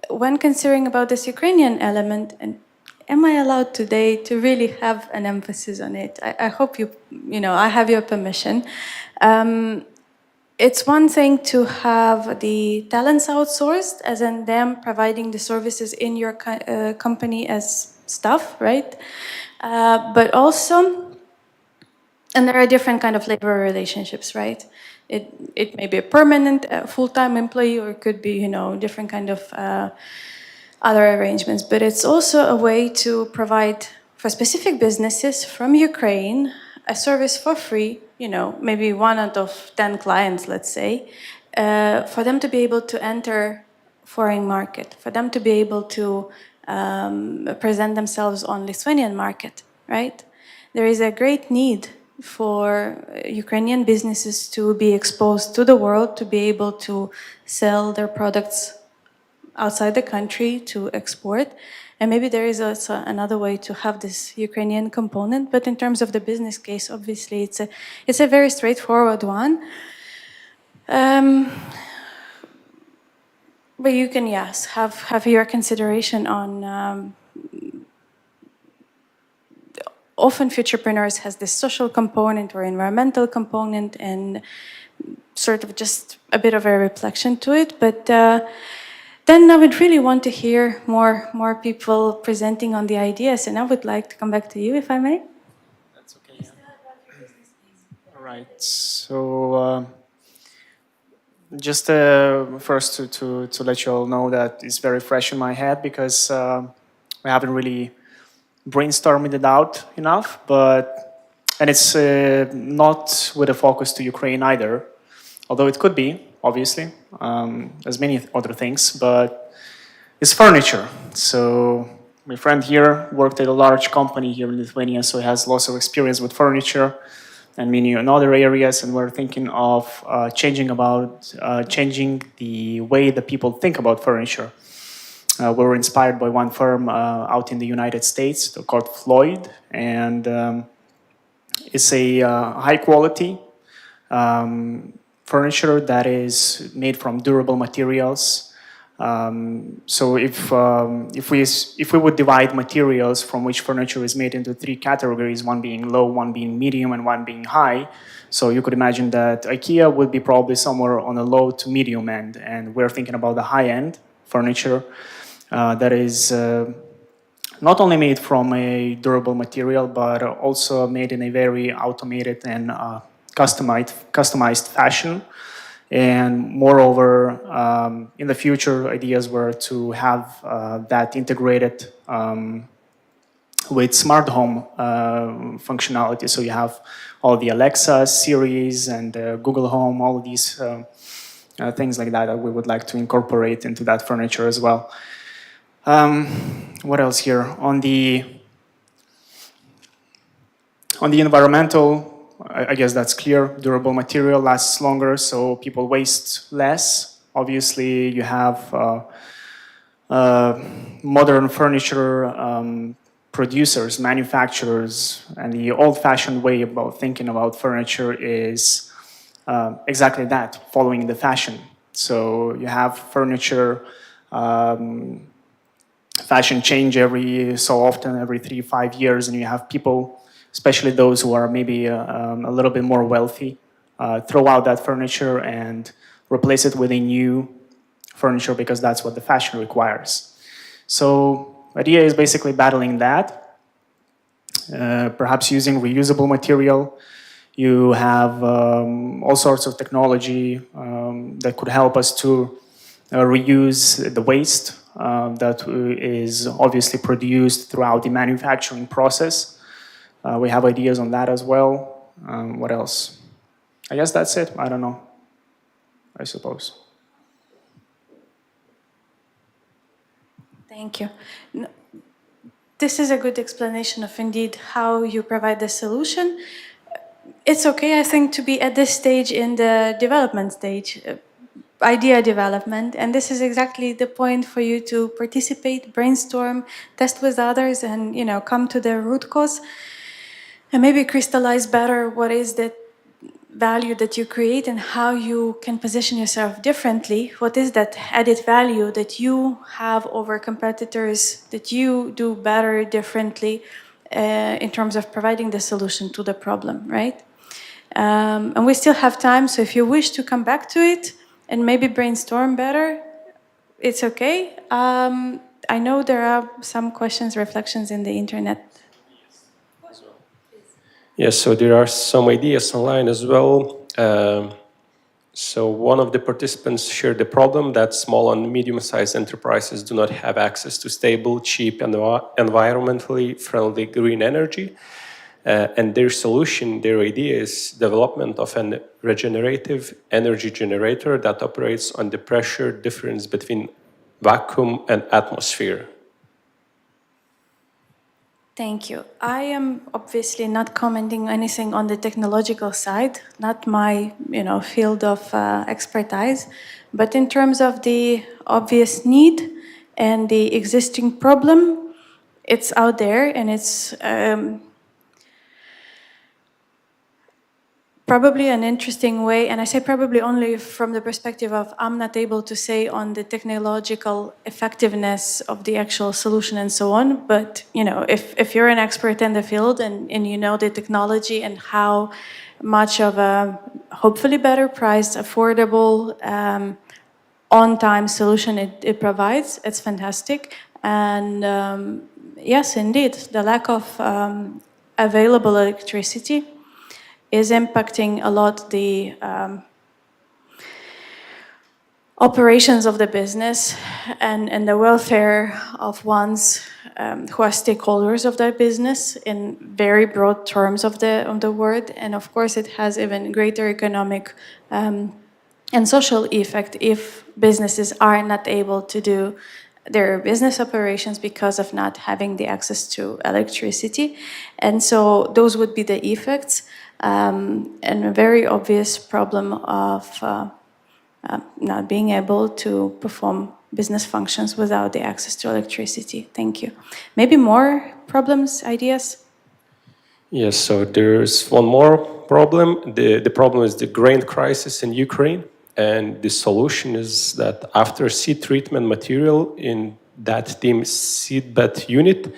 Speaker 1: when considering about this Ukrainian element, and am I allowed today to really have an emphasis on it? I hope I have your permission. It's one thing to have the talents outsourced, as in them providing the services in your company as staff, right? But also, and there are different kind of labor relationships, right? It may be a permanent full-time employee, or it could be, different kind of other arrangements. But it's also a way to provide for specific businesses from Ukraine a service for free, maybe 1 out of 10 clients, let's say, for them to be able to enter foreign market, for them to be able to present themselves on Lithuanian market, right? There is a great need for Ukrainian businesses to be exposed to the world, to be able to sell their products outside the country, to export. And maybe there is also another way to have this Ukrainian component. But in terms of the business case, obviously, it's a very straightforward one. But you can, yes, have your consideration on. Often Futurepreneurs has this social component or environmental component, and sort of just a bit of a reflection to it. But then I would really want to hear more people presenting on the ideas, and I would like to come back to you, if I may.
Speaker 7: That's okay. Yeah. All right. So just first to let you all know that it's very fresh in my head, because we haven't really brainstorming it out enough, and it's not with a focus to Ukraine either, although it could be, obviously, as many other things, but it's furniture. So my friend here worked at a large company here in Lithuania, so he has lots of experience with furniture and many in other areas, and we're thinking of changing the way that people think about furniture. We were inspired by one firm out in the United States called Floyd, and it's a high quality furniture that is made from durable materials. So if we would divide materials from which furniture is made into 3 categories, one being low, one being medium, and one being high, so you could imagine that IKEA would be probably somewhere on the low to medium end, and we're thinking about the high end furniture. That is not only made from a durable material, but also made in a very automated and customized fashion. And moreover, in the future, ideas were to have that integrated with smart home functionality. So you have all the Alexa, Siris, and Google Home, all of these things like that we would like to incorporate into that furniture as well. What else here? On the environmental, I guess that's clear. Durable material lasts longer, so people waste less. Obviously, you have modern furniture producers, manufacturers, and the old-fashioned way about thinking about furniture is exactly that, following the fashion. So you have furniture. Fashion change every so often, every 3-5 years, and you have people, especially those who are maybe a little bit more wealthy, throw out that furniture and replace it with a new furniture because that's what the fashion requires. So idea is basically battling that, perhaps using reusable material. You have all sorts of technology that could help us to reuse the waste that is obviously produced throughout the manufacturing process. We have ideas on that as well. What else? I guess that's it. I don't know, I suppose.
Speaker 1: Thank you. This is a good explanation of indeed how you provide the solution. It's okay, I think, to be at this stage in the development stage, idea development, and this is exactly the point for you to participate, brainstorm, test with others, and come to the root cause, and maybe crystallize better what is the value that you create and how you can position yourself differently. What is that added value that you have over competitors, that you do better, differently, in terms of providing the solution to the problem, right? And we still have time, so if you wish to come back to it and maybe brainstorm better, it's okay. I know there are some questions, reflections in the internet.
Speaker 8: Yes, so there are some ideas online as well. So one of the participants shared the problem that small and medium-sized enterprises do not have access to stable, cheap, and environmentally friendly green energy. And their solution, their idea is development of a regenerative energy generator that operates on the pressure difference between vacuum and atmosphere.
Speaker 1: Thank you. I am obviously not commenting anything on the technological side, not my field of expertise, but in terms of the obvious need and the existing problem, it's out there, and it's probably an interesting way, and I say probably only from the perspective of I'm not able to say on the technological effectiveness of the actual solution and so on, but if you're an expert in the field and you know the technology and how much of a hopefully better priced, affordable, on-time solution it provides, it's fantastic. And yes, indeed, the lack of available electricity is impacting a lot the operations of the business and the welfare of ones who are stakeholders of that business in very broad terms of the word. And of course, it has even greater economic and social effect if businesses are not able to do their business operations because of not having the access to electricity. And so those would be the effects. And a very obvious problem of not being able to perform business functions without the access to electricity. Thank you. Maybe more problems, ideas?
Speaker 8: Yes, so there's one more problem. The problem is the grain crisis in Ukraine. And the solution is that after seed treatment material in that team seedbed unit,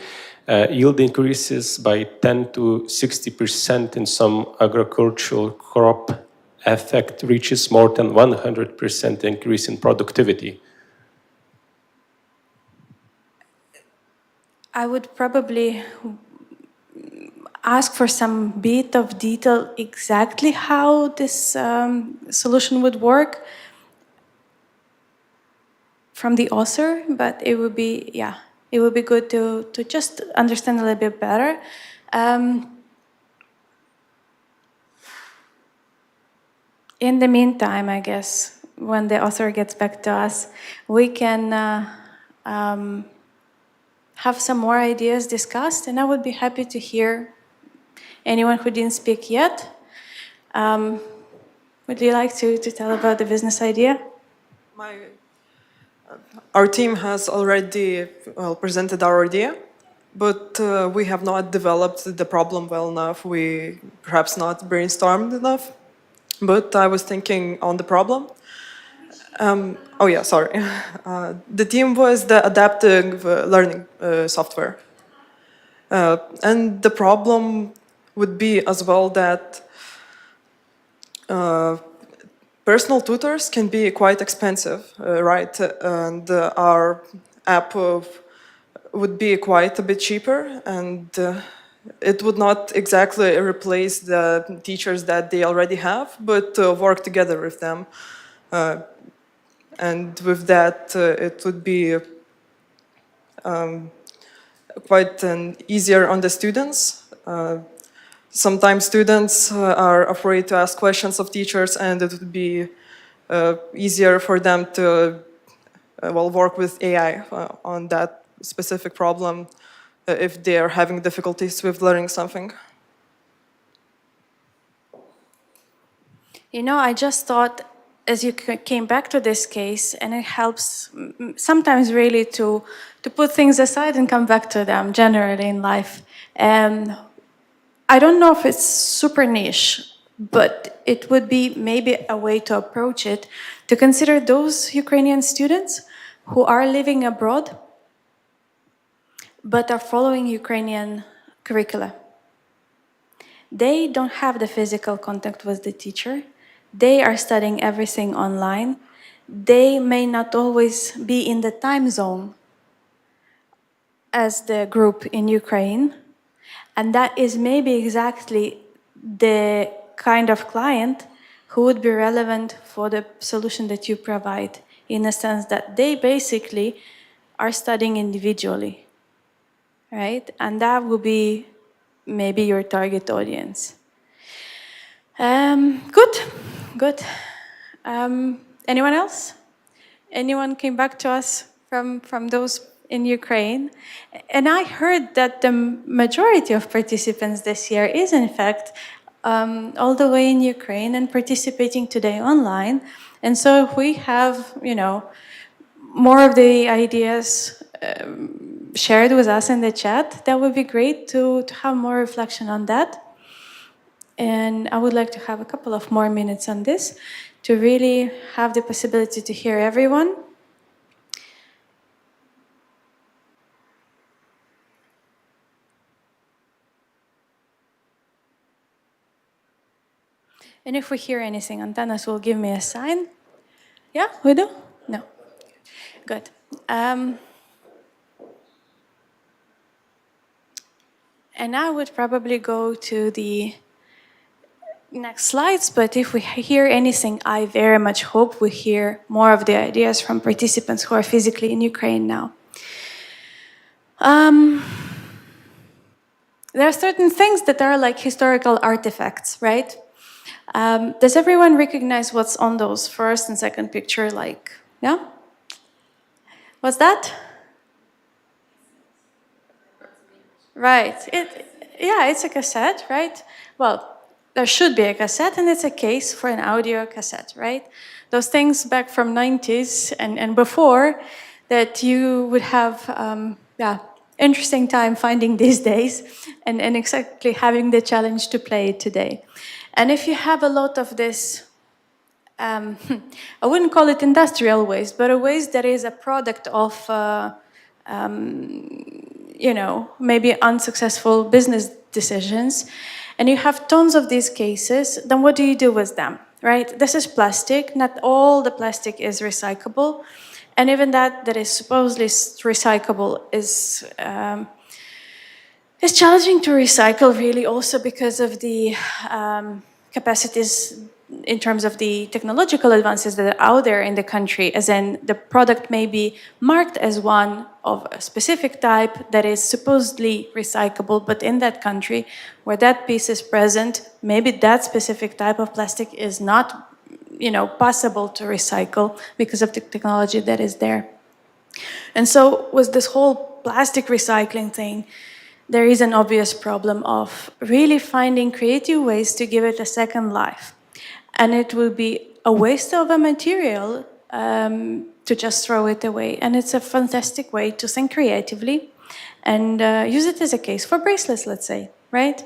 Speaker 8: yield increases by 10 to 60% in some agricultural crop effect reaches more than 100% increase in productivity.
Speaker 1: I would probably ask for some bit of detail exactly how this solution would work from the author, but it would be, it would be good to just understand a little bit better. In the meantime, I guess, when the author gets back to us, we can have some more ideas discussed, and I would be happy to hear anyone who didn't speak yet. Would you like to tell about the business idea?
Speaker 9: Our team has already presented our idea, but we have not developed the problem well enough. We perhaps not brainstormed enough, but I was thinking on the problem. The team was the adaptive learning software. And the problem would be as well that personal tutors can be quite expensive, right? And our app would be quite a bit cheaper, and it would not exactly replace the teachers that they already have, but work together with them. And with that, it would be quite easier on the students. Sometimes students are afraid to ask questions of teachers, and it would be easier for them to work with AI on that specific problem if they are having difficulties with learning something.
Speaker 1: You know, I just thought, as you came back to this case, and it helps sometimes really to put things aside and come back to them generally in life. And I don't know if it's super niche, but it would be maybe a way to approach it, to consider those Ukrainian students who are living abroad but are following Ukrainian curricula. They don't have the physical contact with the teacher. They are studying everything online. They may not always be in the time zone as the group in Ukraine. And that is maybe exactly the kind of client who would be relevant for the solution that you provide, in the sense that they basically are studying individually, right? And that would be maybe your target audience. Good, good. Anyone else? Anyone came back to us from those in Ukraine? And I heard that the majority of participants this year is in fact all the way in Ukraine and participating today online. And so if we have, you know, more of the ideas shared with us in the chat, that would be great to have more reflection on that. And I would like to have a couple of more minutes on this to really have the possibility to hear everyone. And if we hear anything, Antanas will give me a sign. Yeah, we do? No. Good. And I would probably go to the next slides, but if we hear anything, I very much hope we hear more of the ideas from participants who are physically in Ukraine now. There are certain things that are like historical artifacts, right? Does everyone recognize what's on those first and second picture? Like, yeah? What's that? Right. It's a cassette, right? Well, there should be a cassette, and it's a case for an audio cassette, right? Those things back from 90s and before that you would have, interesting time finding these days and exactly having the challenge to play it today. And if you have a lot of this, I wouldn't call it industrial waste, but a waste that is a product of maybe unsuccessful business decisions, and you have tons of these cases, then what do you do with them, right? This is plastic. Not all the plastic is recyclable. And even that is supposedly recyclable is challenging to recycle, really, also because of the capacities in terms of the technological advances that are out there in the country, as in the product may be marked as one of a specific type that is supposedly recyclable, but in that country where that piece is present, maybe that specific type of plastic is not, possible to recycle because of the technology that is there. And so with this whole plastic recycling thing, there is an obvious problem of really finding creative ways to give it a second life. And it will be a waste of a material to just throw it away. And it's a fantastic way to think creatively and use it as a case for bracelets, let's say, right?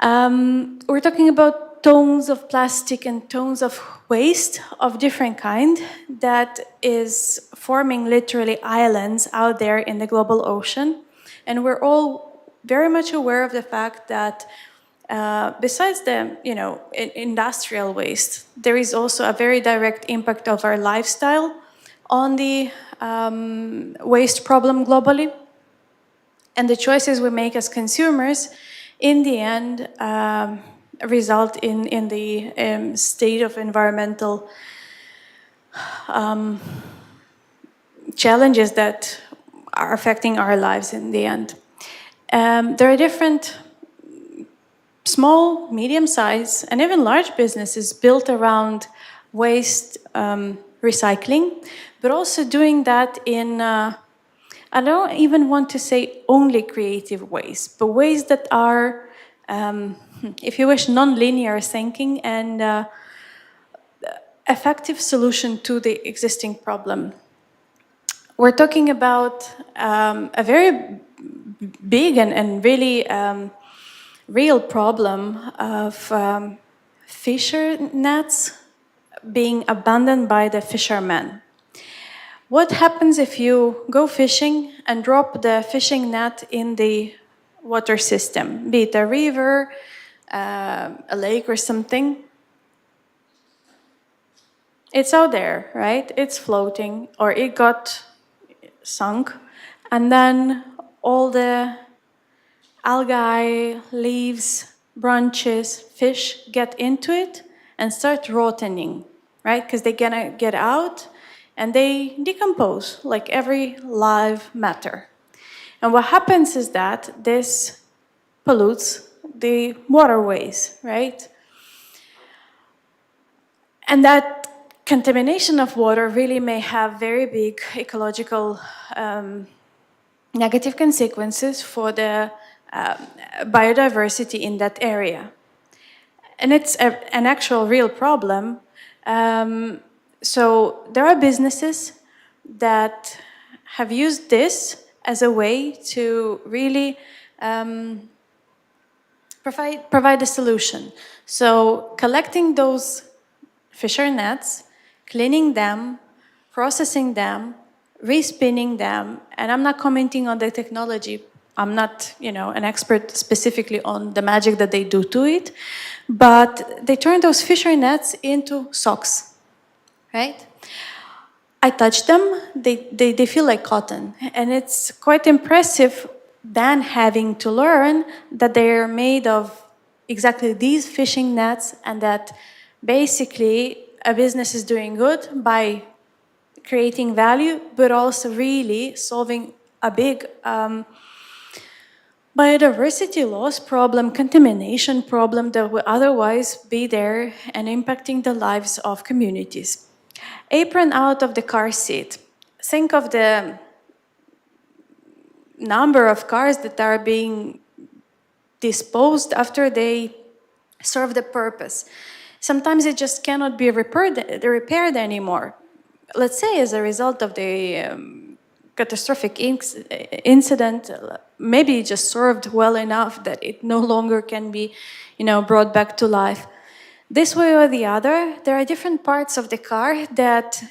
Speaker 1: We're talking about tons of plastic and tons of waste of different kind that is forming literally islands out there in the global ocean. And we're all very much aware of the fact that besides the, industrial waste, there is also a very direct impact of our lifestyle on the waste problem globally. And the choices we make as consumers, in the end, result in the state of environmental challenges that are affecting our lives in the end. There are different small, medium-sized, and even large businesses built around waste recycling, but also doing that in, I don't even want to say only creative ways, but ways that are, if you wish, non-linear thinking and effective solution to the existing problem. We're talking about a very big and really real problem of fisher nets being abandoned by the fishermen. What happens if you go fishing and drop the fishing net in the water system, be it a river, a lake or something? It's out there, right? It's floating, or it got sunk, and then all the algae, leaves, branches, fish get into it and start rotting, right? Because they're gonna get out and they decompose like every live matter. And what happens is that this pollutes the waterways, right? And that contamination of water really may have very big ecological negative consequences for the biodiversity in that area. And it's an actual real problem. So there are businesses that have used this as a way to really provide a solution. So collecting those fisher nets, cleaning them, processing them, respinning them, and I'm not commenting on the technology. I'm not, an expert specifically on the magic that they do to it, but they turn those fisher nets into socks, right? I touch them, they feel like cotton, and it's quite impressive than having to learn that they're made of exactly these fishing nets, and that basically a business is doing good by creating value, but also really solving a big biodiversity loss problem, contamination problem that would otherwise be there and impacting the lives of communities. Apron out of the car seat. Think of the number of cars that are being disposed after they serve the purpose. Sometimes it just cannot be repaired anymore. Let's say as a result of the catastrophic incident, maybe it just served well enough that it no longer can be, brought back to life. This way or the other, there are different parts of the car that,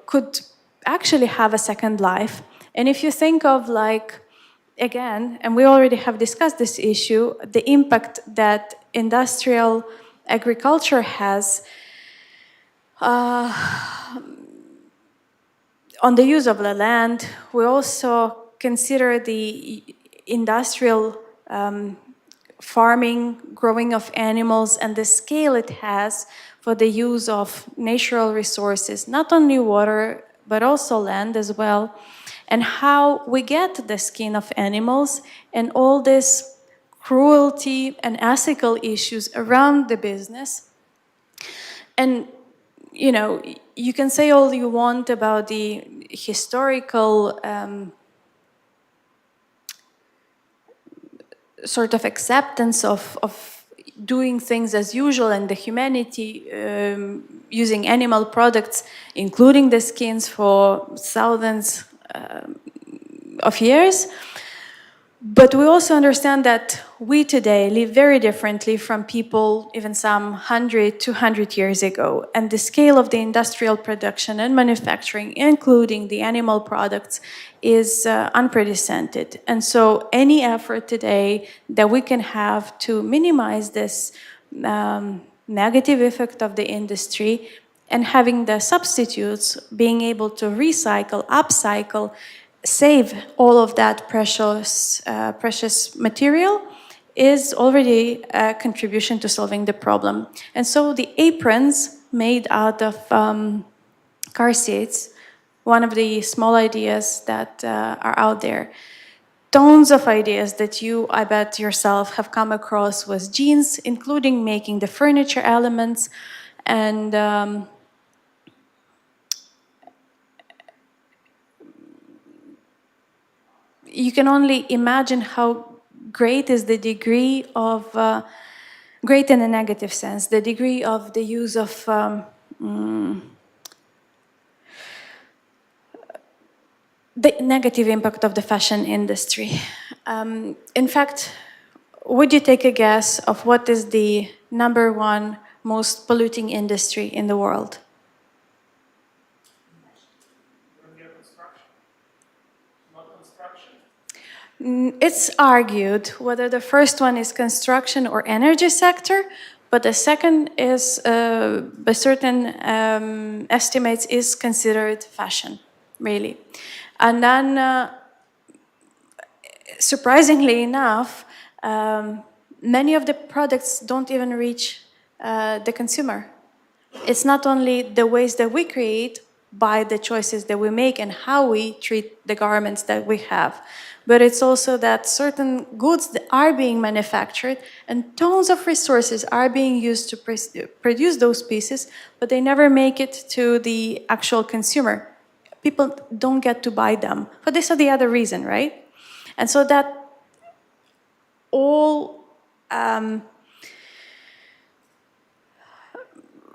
Speaker 1: could actually have a second life. And if you think of again, and we already have discussed this issue, the impact that industrial agriculture has on the use of the land. We also consider the industrial farming, growing of animals, and the scale it has for the use of natural resources, not only water, but also land as well, and how we get the skin of animals and all this cruelty and ethical issues around the business. And you can say all you want about the historical sort of acceptance of doing things as usual and the humanity using animal products, including the skins, for thousands of years. But we also understand that we today live very differently from people even some 100, 200 years ago. And the scale of the industrial production and manufacturing, including the animal products, is unprecedented. And so any effort today that we can have to minimize this negative effect of the industry and having the substitutes, being able to recycle, upcycle, save all of that precious material is already a contribution to solving the problem. And so the aprons made out of car seats, one of the small ideas that are out there. Tons of ideas that you, I bet yourself, have come across with jeans, including making the furniture elements and you can only imagine how great is the degree of, great in a negative sense, the degree of the use of the negative impact of the fashion industry. In fact, would you take a guess of what is the #1 most polluting industry in the world? It's argued whether the first one is construction or energy sector, but the second is, by certain estimates, is considered fashion, really. And then, surprisingly enough, many of the products don't even reach the consumer. It's not only the waste that we create by the choices that we make and how we treat the garments that we have, but it's also that certain goods that are being manufactured and tons of resources are being used to produce those pieces, but they never make it to the actual consumer. People don't get to buy them for this or the other reason, right? And so that all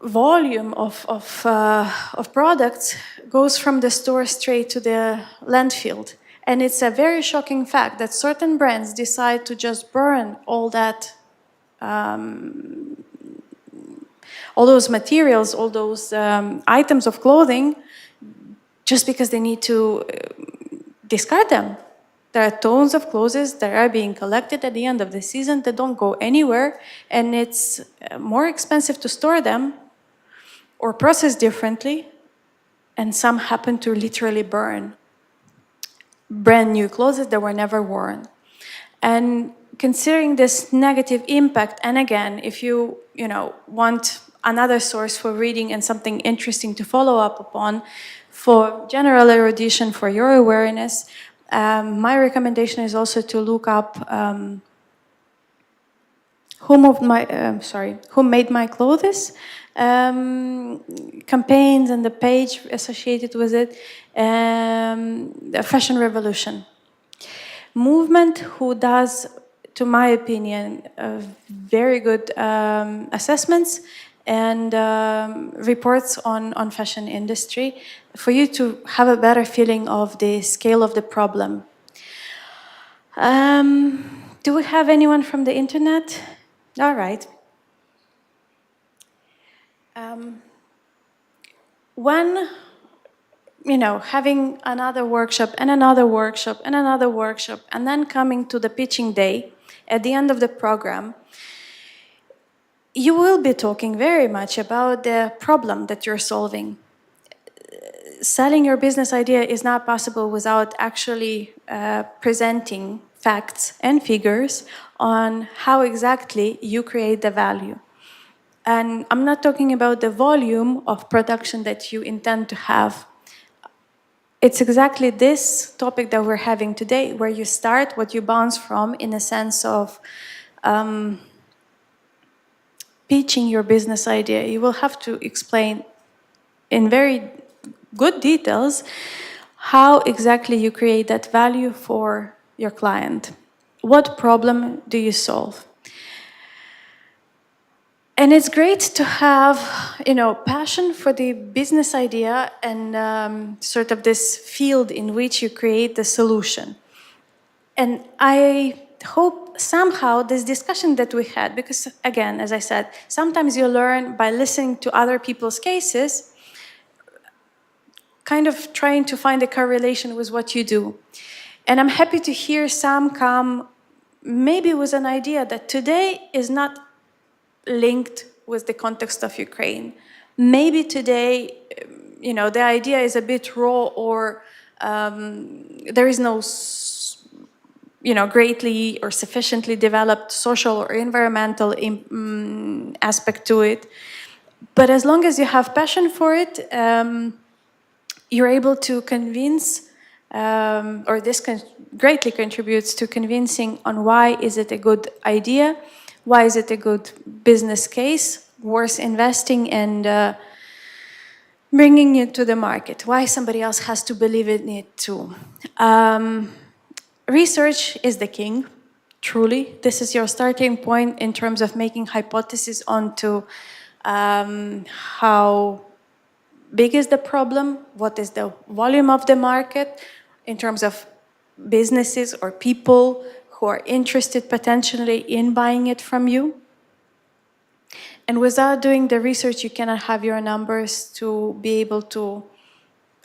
Speaker 1: volume of products goes from the store straight to the landfill. And it's a very shocking fact that certain brands decide to just burn all that, all those materials, all those items of clothing, just because they need to discard them. There are tons of clothes that are being collected at the end of the season that don't go anywhere, and it's more expensive to store them or process differently, and some happen to literally burn. Brand new clothes that were never worn. And considering this negative impact, and again, if you want another source for reading and something interesting to follow up upon, for general erudition, for your awareness, my recommendation is also to look up Who Made My Clothes, campaigns and the page associated with it, the Fashion Revolution. Movement who does, to my opinion, very good assessments and reports on fashion industry for you to have a better feeling of the scale of the problem. Do we have anyone from the internet? All right. When having another workshop and another workshop and another workshop, and then coming to the pitching day at the end of the program, you will be talking very much about the problem that you're solving. Selling your business idea is not possible without actually presenting facts and figures on how exactly you create the value. And I'm not talking about the volume of production that you intend to have. It's exactly this topic that we're having today, where you start, what you bounce from, in a sense of pitching your business idea. You will have to explain in very good details how exactly you create that value for your client. What problem do you solve? And it's great to have, passion for the business idea and sort of this field in which you create the solution. And I hope somehow this discussion that we had, because again, as I said, sometimes you learn by listening to other people's cases, kind of trying to find a correlation with what you do. And I'm happy to hear some come maybe with an idea that today is not linked with the context of Ukraine. Maybe today, the idea is a bit raw, or there is no greatly or sufficiently developed social or environmental aspect to it. But as long as you have passion for it, you're able to convince, or this greatly contributes to convincing on why is it a good idea, why is it a good business case, worth investing and bringing it to the market, why somebody else has to believe in it too. Research is the king, truly. This is your starting point in terms of making hypotheses onto how big is the problem, what is the volume of the market in terms of businesses or people who are interested potentially in buying it from you. And without doing the research, you cannot have your numbers to be able to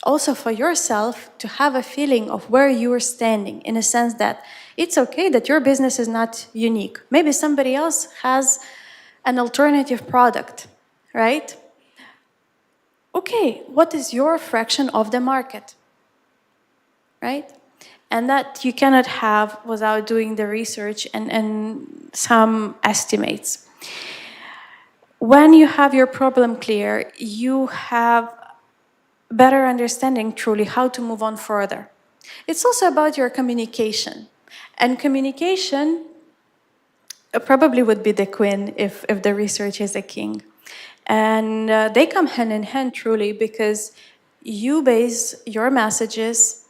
Speaker 1: also for yourself to have a feeling of where you are standing, in a sense that it's okay that your business is not unique. Maybe somebody else has an alternative product, right? Okay, what is your fraction of the market, right? And that you cannot have without doing the research and some estimates. When you have your problem clear, you have better understanding truly how to move on further. It's also about your communication. And communication probably would be the queen if the research is a king. And they come hand in hand truly, because you base your messages.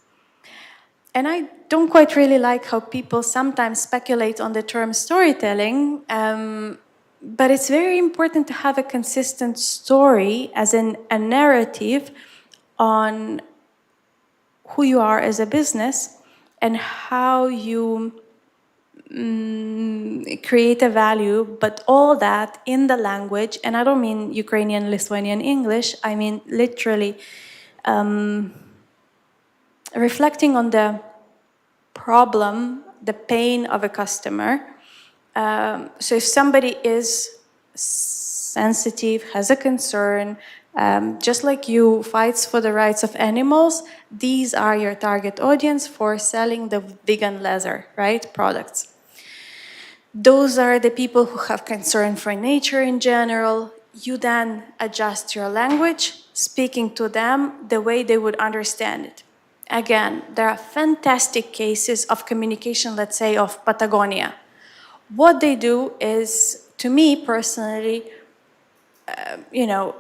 Speaker 1: And I don't quite really like how people sometimes speculate on the term storytelling, but it's very important to have a consistent story, as in a narrative on who you are as a business and how you create a value, but all that in the language. And I don't mean Ukrainian, Lithuanian, English. I mean literally reflecting on the problem, the pain of a customer. So if somebody is sensitive, has a concern, just like you, fights for the rights of animals, these are your target audience for selling the vegan leather, right, products. Those are the people who have concern for nature in general. You then adjust your language, speaking to them the way they would understand it. Again, there are fantastic cases of communication, let's say, of Patagonia. What they do is, to me personally, a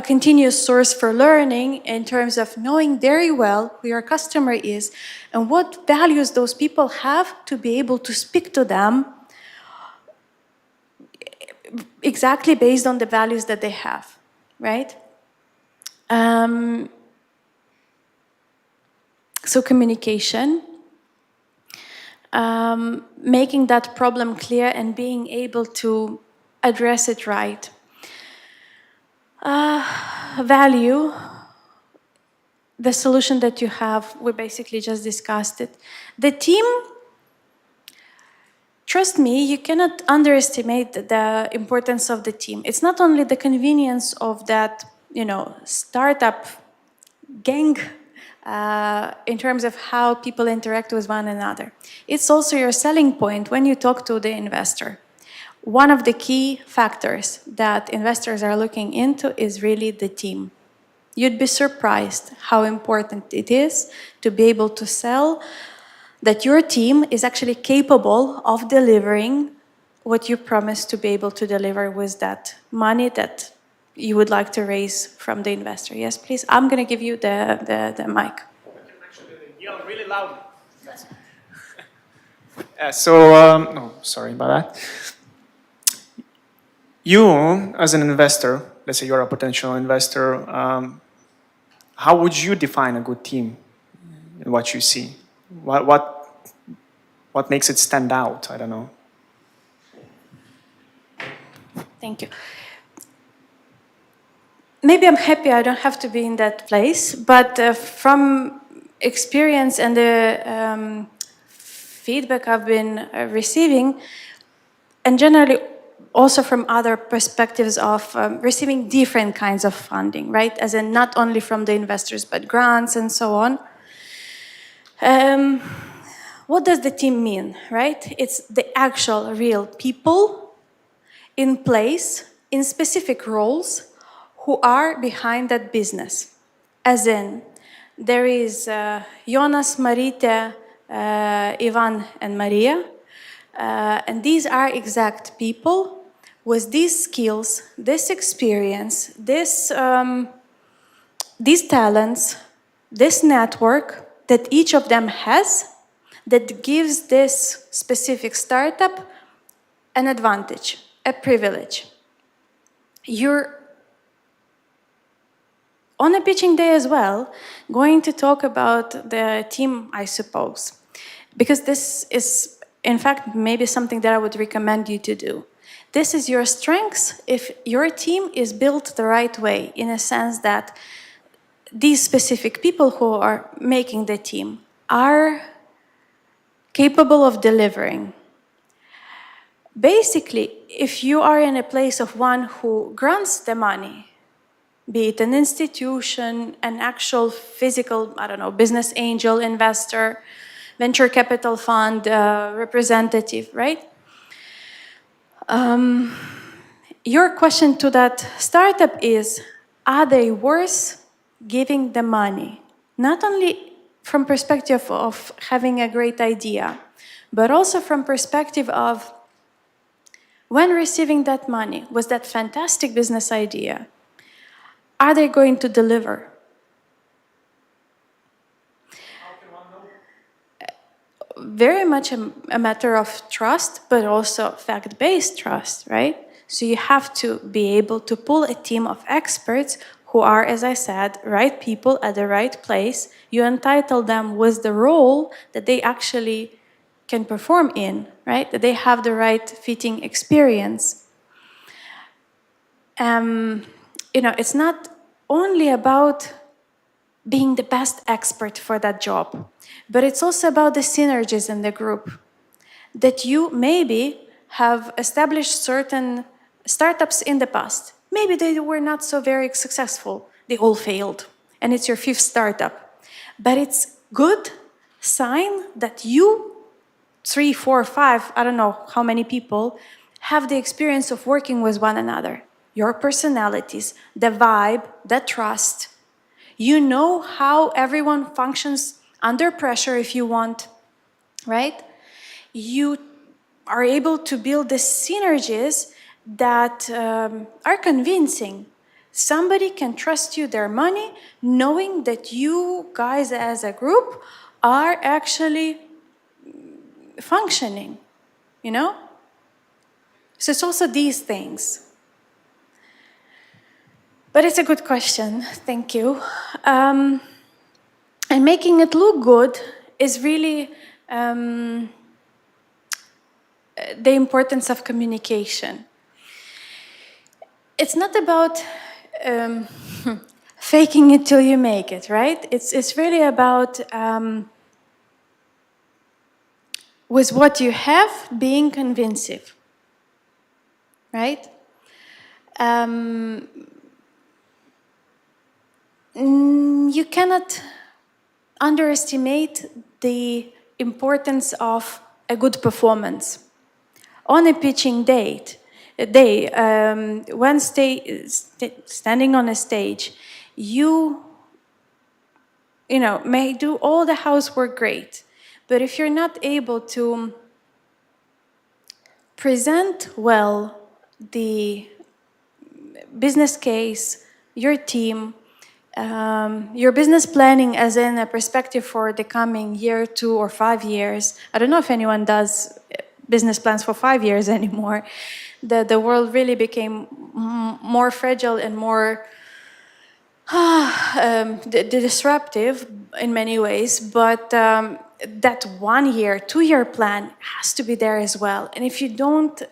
Speaker 1: continuous source for learning in terms of knowing very well who your customer is and what values those people have, to be able to speak to them exactly based on the values that they have, right? So communication, making that problem clear and being able to address it right. Value, the solution that you have, we basically just discussed it. The team, trust me, you cannot underestimate the importance of the team. It's not only the convenience of that, startup gang in terms of how people interact with one another. It's also your selling point when you talk to the investor. One of the key factors that investors are looking into is really the team. You'd be surprised how important it is to be able to sell that your team is actually capable of delivering what you promised to be able to deliver with that money that you would like to raise from the investor. Yes, please. I'm going to give you the mic.
Speaker 7: You can actually yell really loud. No, sorry about that. You, as an investor, let's say you're a potential investor, how would you define a good team in what you see? What What makes it stand out? I don't know.
Speaker 1: Thank you. Maybe I'm happy I don't have to be in that place, but from experience and the feedback I've been receiving, and generally also from other perspectives of receiving different kinds of funding, right? As in not only from the investors, but grants and so on. What does the team mean, right? It's the actual real people in place, in specific roles, who are behind that business. As in, there is Jonas, Marite, Ivan, and Maria. And these are exact people with these skills, this experience, these talents, this network that each of them has that gives this specific startup an advantage, a privilege. You're on a pitching day as well going to talk about the team, I suppose, because this is, in fact, maybe something that I would recommend you to do. This is your strengths if your team is built the right way, in a sense that these specific people who are making the team are capable of delivering. Basically, if you are in a place of one who grants the money, be it an institution, an actual physical, I don't know, business angel, investor, venture capital fund, representative, right? Your question to that startup is, are they worth giving the money? Not only from perspective of having a great idea, but also from perspective of when receiving that money, was that fantastic business idea, are they going to deliver? Very much a matter of trust, but also fact-based trust, right? So you have to be able to pull a team of experts who are, as I said, right people at the right place. You entitle them with the role that they actually can perform in, right? That they have the right fitting experience. It's not only about being the best expert for that job, but it's also about the synergies in the group. That you maybe have established certain startups in the past. Maybe they were not so very successful. They all failed, and it's your 5th startup. But it's good sign that you, 3, 4, 5, I don't know how many people, have the experience of working with one another. Your personalities, the vibe, the trust. You know how everyone functions under pressure if you want, right? You are able to build the synergies that are convincing. Somebody can trust you their money knowing that you guys as a group are actually functioning, you know? So it's also these things. But it's a good question, thank you. And making it look good is really the importance of communication. It's not about faking it till you make it, right? It's really about with what you have being convincing, right? You cannot underestimate the importance of a good performance. On a pitching day, when standing on a stage, you may do all the housework great, but if you're not able to present well the business case, your team, your business planning as in a perspective for the coming year, 2 or 5 years. I don't know if anyone does business plans for 5 years anymore. The world really became more fragile and more disruptive in many ways. But that 1 year, 2 year plan has to be there as well. And if you don't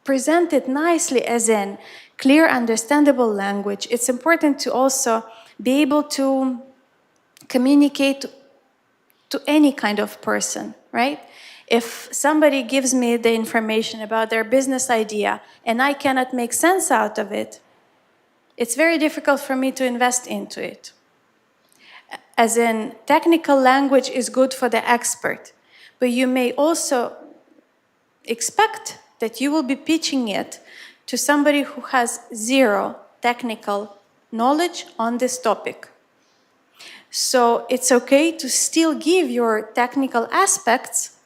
Speaker 1: present it nicely as in clear, understandable language, it's important to also be able to communicate to any kind of person, right? If somebody gives me the information about their business idea and I cannot make sense out of it, it's very difficult for me to invest into it. As in, technical language is good for the expert, but you may also expect that you will be pitching it to somebody who has zero technical knowledge on this topic. So it's okay to still give your technical aspects,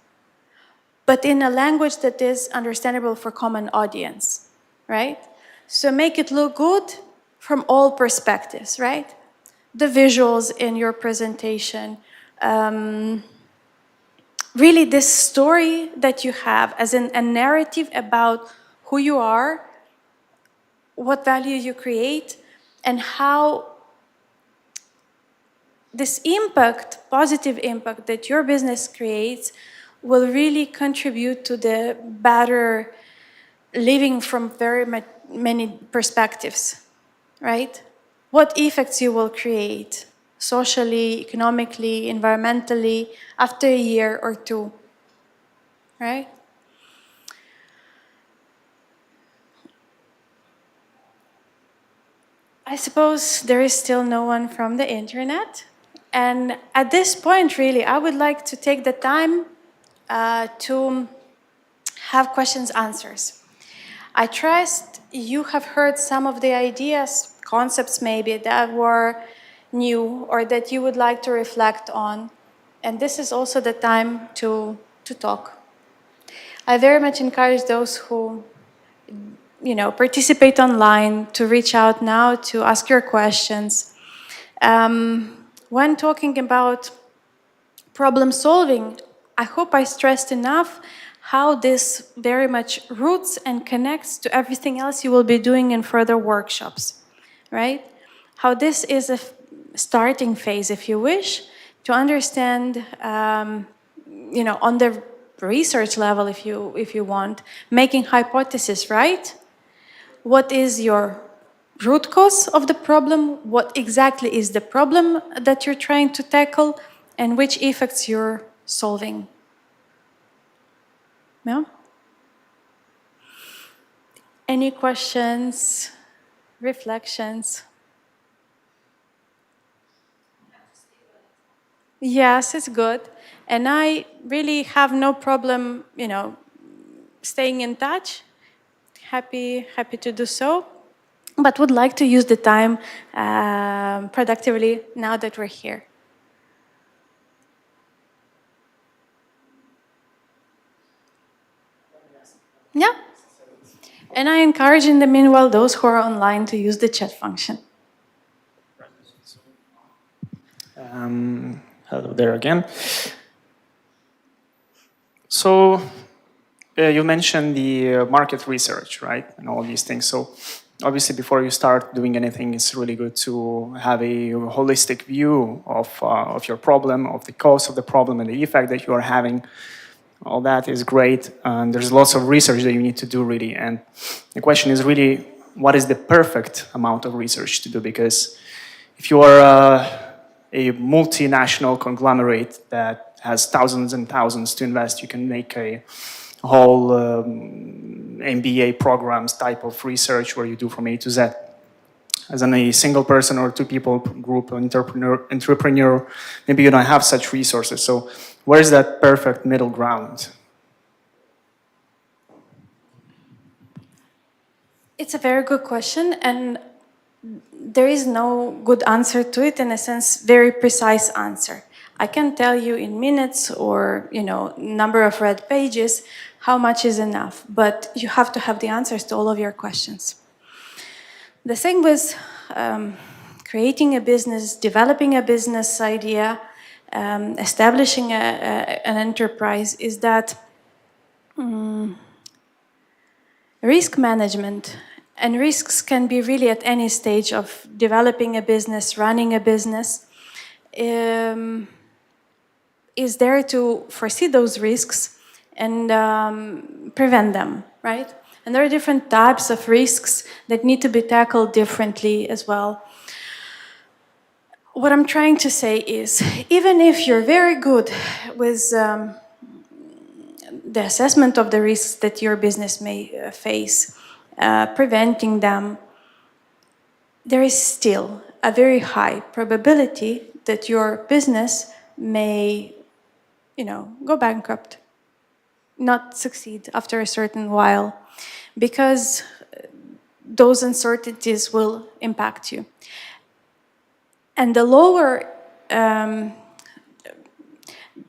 Speaker 1: but in a language that is understandable for common audience, right? So make it look good from all perspectives, right? The visuals in your presentation, really this story that you have as in a narrative about who you are, what value you create, and how this impact, positive impact that your business creates will really contribute to the better living from very many perspectives, right? What effects you will create socially, economically, environmentally after a year or two, right? I suppose there is still no one from the internet. And at this point, really, I would like to take the time to have questions, answers. I trust you have heard some of the ideas, concepts maybe, that were new or that you would like to reflect on. And this is also the time to talk. I very much encourage those who participate online to reach out now to ask your questions. When talking about problem solving, I hope I stressed enough how this very much roots and connects to everything else you will be doing in further workshops, right? How this is a starting phase, if you wish, to understand, on the research level, if you want, making hypothesis, right? What is your root cause of the problem? What exactly is the problem that you're trying to tackle? And which effects you're solving? Yeah? Any questions, reflections? Yes, it's good. And I really have no problem, staying in touch. Happy to do so. But would like to use the time productively now that we're here. Yeah. And I encourage in the meanwhile those who are online to use the chat function.
Speaker 7: Hello there again. So you mentioned the market research, right? And all these things. So obviously before you start doing anything, it's really good to have a holistic view of your problem, of the cause of the problem and the effect that you are having. All that is great. And there's lots of research that you need to do really. And the question is really, what is the perfect amount of research to do? Because if you are a multinational conglomerate that has thousands and thousands to invest, you can make a whole MBA programs type of research where you do from A to Z. As in a single person or two people group, entrepreneur, maybe you don't have such resources. So where's that perfect middle ground?
Speaker 1: It's a very good question, and there is no good answer to it, in a sense, very precise answer. I can tell you in minutes or, number of red pages how much is enough, but you have to have the answers to all of your questions. The thing with creating a business, developing a business idea, establishing an enterprise is that risk management, and risks can be really at any stage of developing a business, running a business, is there to foresee those risks and prevent them, right? And there are different types of risks that need to be tackled differently as well. What I'm trying to say is, even if you're very good with the assessment of the risks that your business may face, preventing them, there is still a very high probability that your business may, go bankrupt, not succeed after a certain while, because those uncertainties will impact you. And the lower, the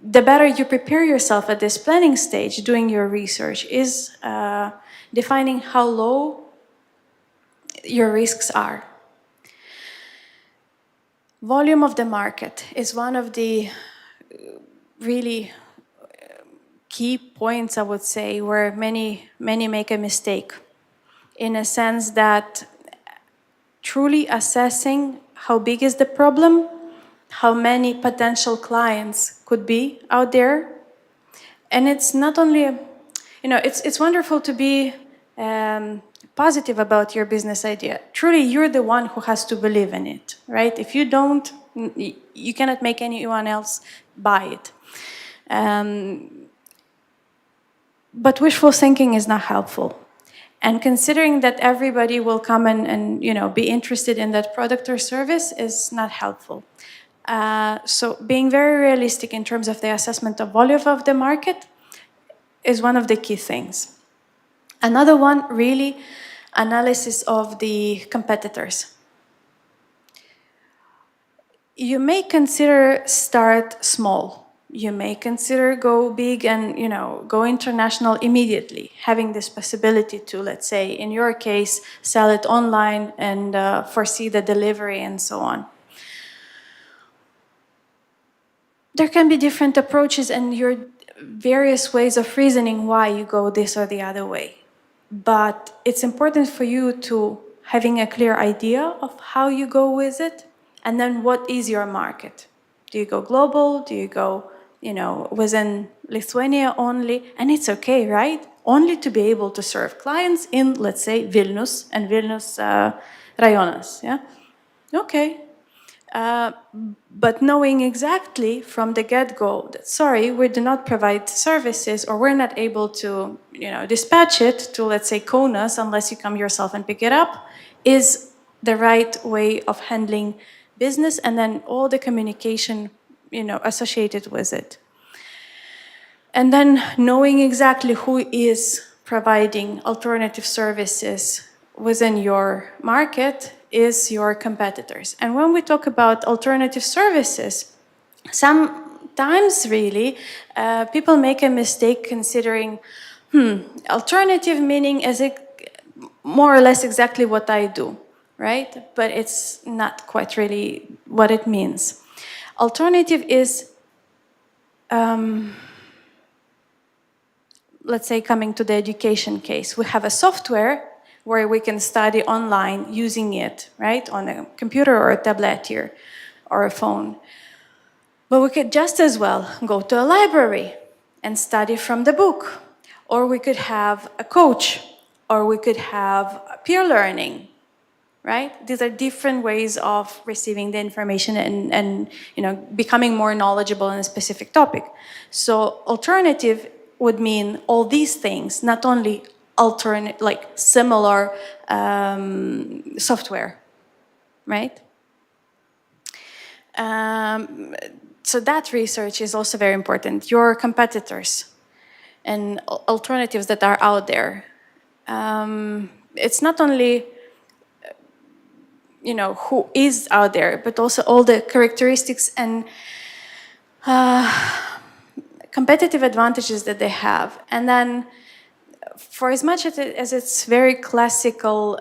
Speaker 1: better you prepare yourself at this planning stage, doing your research, is defining how low your risks are. Volume of the market is one of the really key points, I would say, where many make a mistake, in a sense that truly assessing how big is the problem, how many potential clients could be out there. And it's not only, it's wonderful to be positive about your business idea. Truly, you're the one who has to believe in it, right? If you don't, you cannot make anyone else buy it. But wishful thinking is not helpful. And considering that everybody will come and be interested in that product or service is not helpful. So being very realistic in terms of the assessment of volume of the market is one of the key things. Another one, really, analysis of the competitors. You may consider start small. You may consider go big and go international immediately, having this possibility to, let's say, in your case, sell it online and foresee the delivery and so on. There can be different approaches and your various ways of reasoning why you go this or the other way. But it's important for you to having a clear idea of how you go with it, and then what is your market. Do you go global? Do you go, within Lithuania only? And it's okay, right? Only to be able to serve clients in, let's say, Vilnius and Vilnius rajonas, yeah? Okay. But knowing exactly from the get-go that, sorry, we do not provide services, or we're not able to, dispatch it to, let's say, Kaunas unless you come yourself and pick it up, is the right way of handling business, and then all the communication, associated with it. And then knowing exactly who is providing alternative services within your market is your competitors. And when we talk about alternative services, sometimes really people make a mistake considering, alternative meaning as more or less exactly what I do, right? But it's not quite really what it means. Alternative is, let's say, coming to the education case. We have a software where we can study online using it, right, on a computer or a tablet here, or a phone. But we could just as well go to a library and study from the book. Or we could have a coach, or we could have peer learning, right? These are different ways of receiving the information and becoming more knowledgeable in a specific topic. So alternative would mean all these things, not only similar software, right? So that research is also very important. Your competitors and alternatives that are out there. It's not only who is out there, but also all the characteristics and competitive advantages that they have. And then, for as much as it's very classical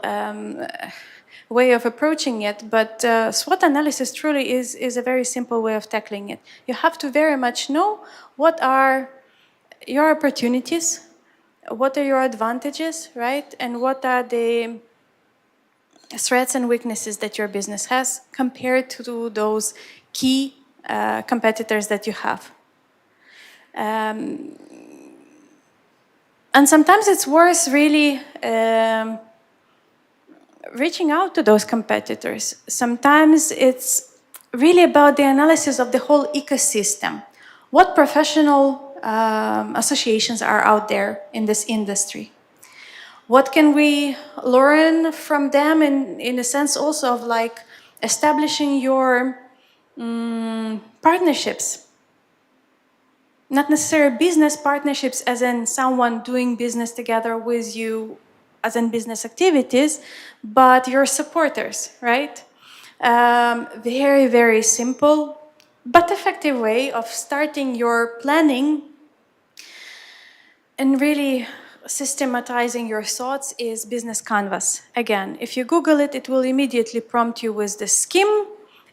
Speaker 1: way of approaching it, but SWOT analysis truly is a very simple way of tackling it. You have to very much know what are your opportunities, what are your advantages, right? And what are the threats and weaknesses that your business has compared to those key competitors that you have. And sometimes it's worth really reaching out to those competitors. Sometimes it's really about the analysis of the whole ecosystem. What professional associations are out there in this industry? What can we learn from them in a sense also of like establishing your partnerships? Not necessarily business partnerships as in someone doing business together with you as in business activities, but your supporters, right? Very, very simple but effective way of starting your planning and really systematizing your thoughts is Business Canvas. Again, if you Google it, it will immediately prompt you with the scheme,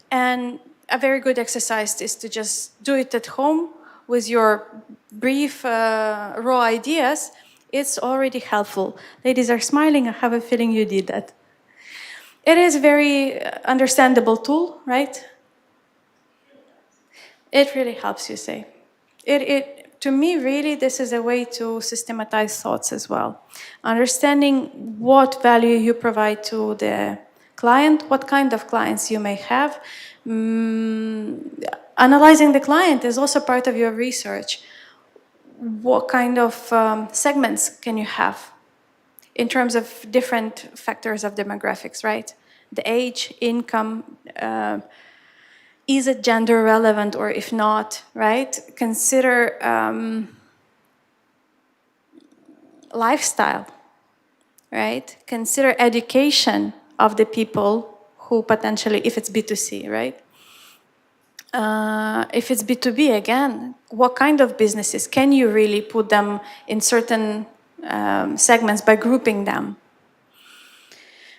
Speaker 1: and a very good exercise is to just do it at home with your brief raw ideas. It's already helpful. Ladies are smiling. I have a feeling you did that. It is a very understandable tool, right? It really helps, you say. To me, really, this is a way to systematize thoughts as well. Understanding what value you provide to the client, what kind of clients you may have. Analyzing the client is also part of your research. What kind of segments can you have in terms of different factors of demographics, right? The age, income, is it gender relevant or if not, right? Consider lifestyle, right? Consider education of the people who potentially, if it's B2C, right? If it's B2B, again, what kind of businesses? Can you really put them in certain segments by grouping them?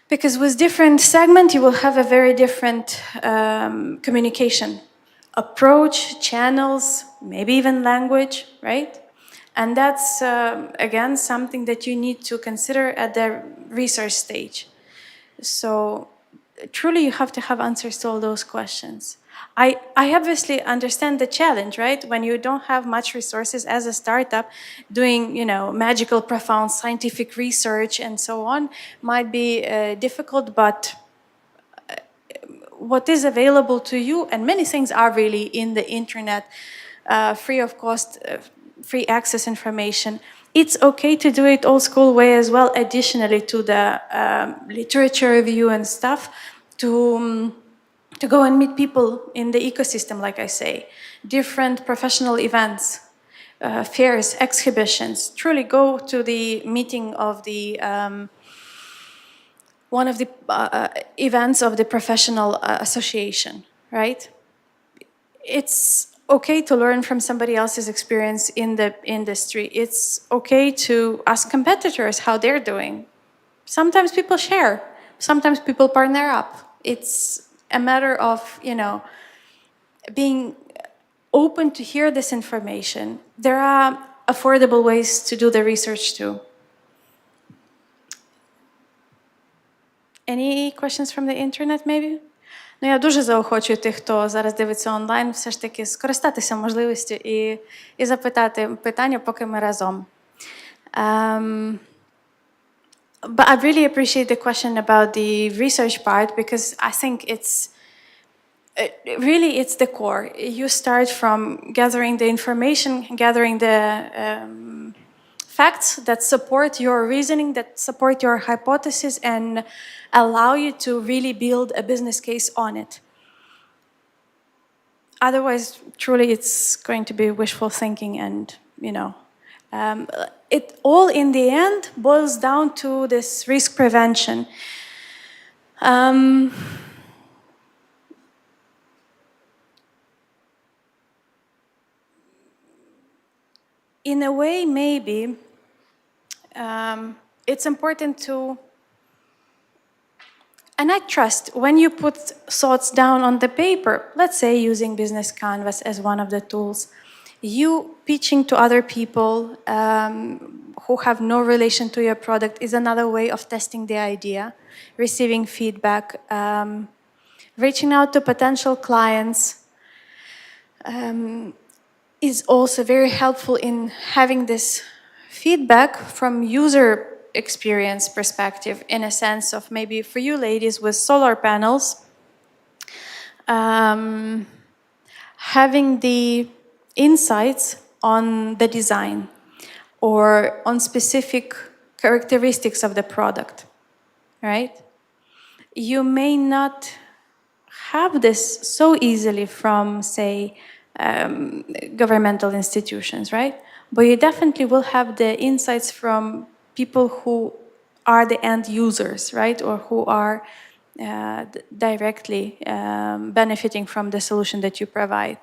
Speaker 1: Because with different segments, you will have a very different communication approach, channels, maybe even language, right? And that's, again, something that you need to consider at the research stage. So truly, you have to have answers to all those questions. I obviously understand the challenge, right? When you don't have much resources as a startup, doing, magical, profound scientific research and so on might be difficult, but what is available to you, and many things are really in the internet, free of cost, free access information. It's okay to do it old school way as well, additionally to the literature review and stuff, to go and meet people in the ecosystem, like I say, different professional events, fairs, exhibitions. Truly go to the meeting of the one of the events of the professional association, right? It's okay to learn from somebody else's experience in the industry. It's okay to ask competitors how they're doing. Sometimes people share, sometimes people partner up. It's a matter of, being open to hear this information. There are affordable ways to do the research too. Any questions from the internet, maybe? Ну, я дуже заохочую тих, хто зараз дивиться онлайн, все ж таки скористатися можливістю і запитати питання, поки ми разом. But I really appreciate the question about the research part, because I think it's the core. You start from gathering the information, gathering the facts that support your reasoning, that support your hypothesis, and allow you to really build a business case on it. Otherwise, truly, it's going to be wishful thinking, and it all in the end boils down to this risk prevention. In a way, maybe it's important to, and I trust when you put thoughts down on the paper, let's say using Business Canvas as one of the tools, you pitching to other people who have no relation to your product is another way of testing the idea, receiving feedback, reaching out to potential clients. is also very helpful in having this feedback from user experience perspective, in a sense of maybe for you ladies with solar panels, having the insights on the design or on specific characteristics of the product, right? You may not have this so easily from, say, governmental institutions, right? But you definitely will have the insights from people who are the end users, right? Or who are directly benefiting from the solution that you provide.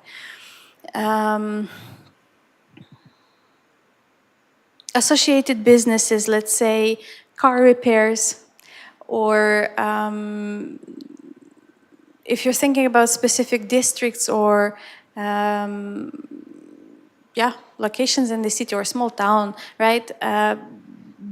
Speaker 1: Associated businesses, let's say car repairs, or if you're thinking about specific districts or locations in the city or small town, right?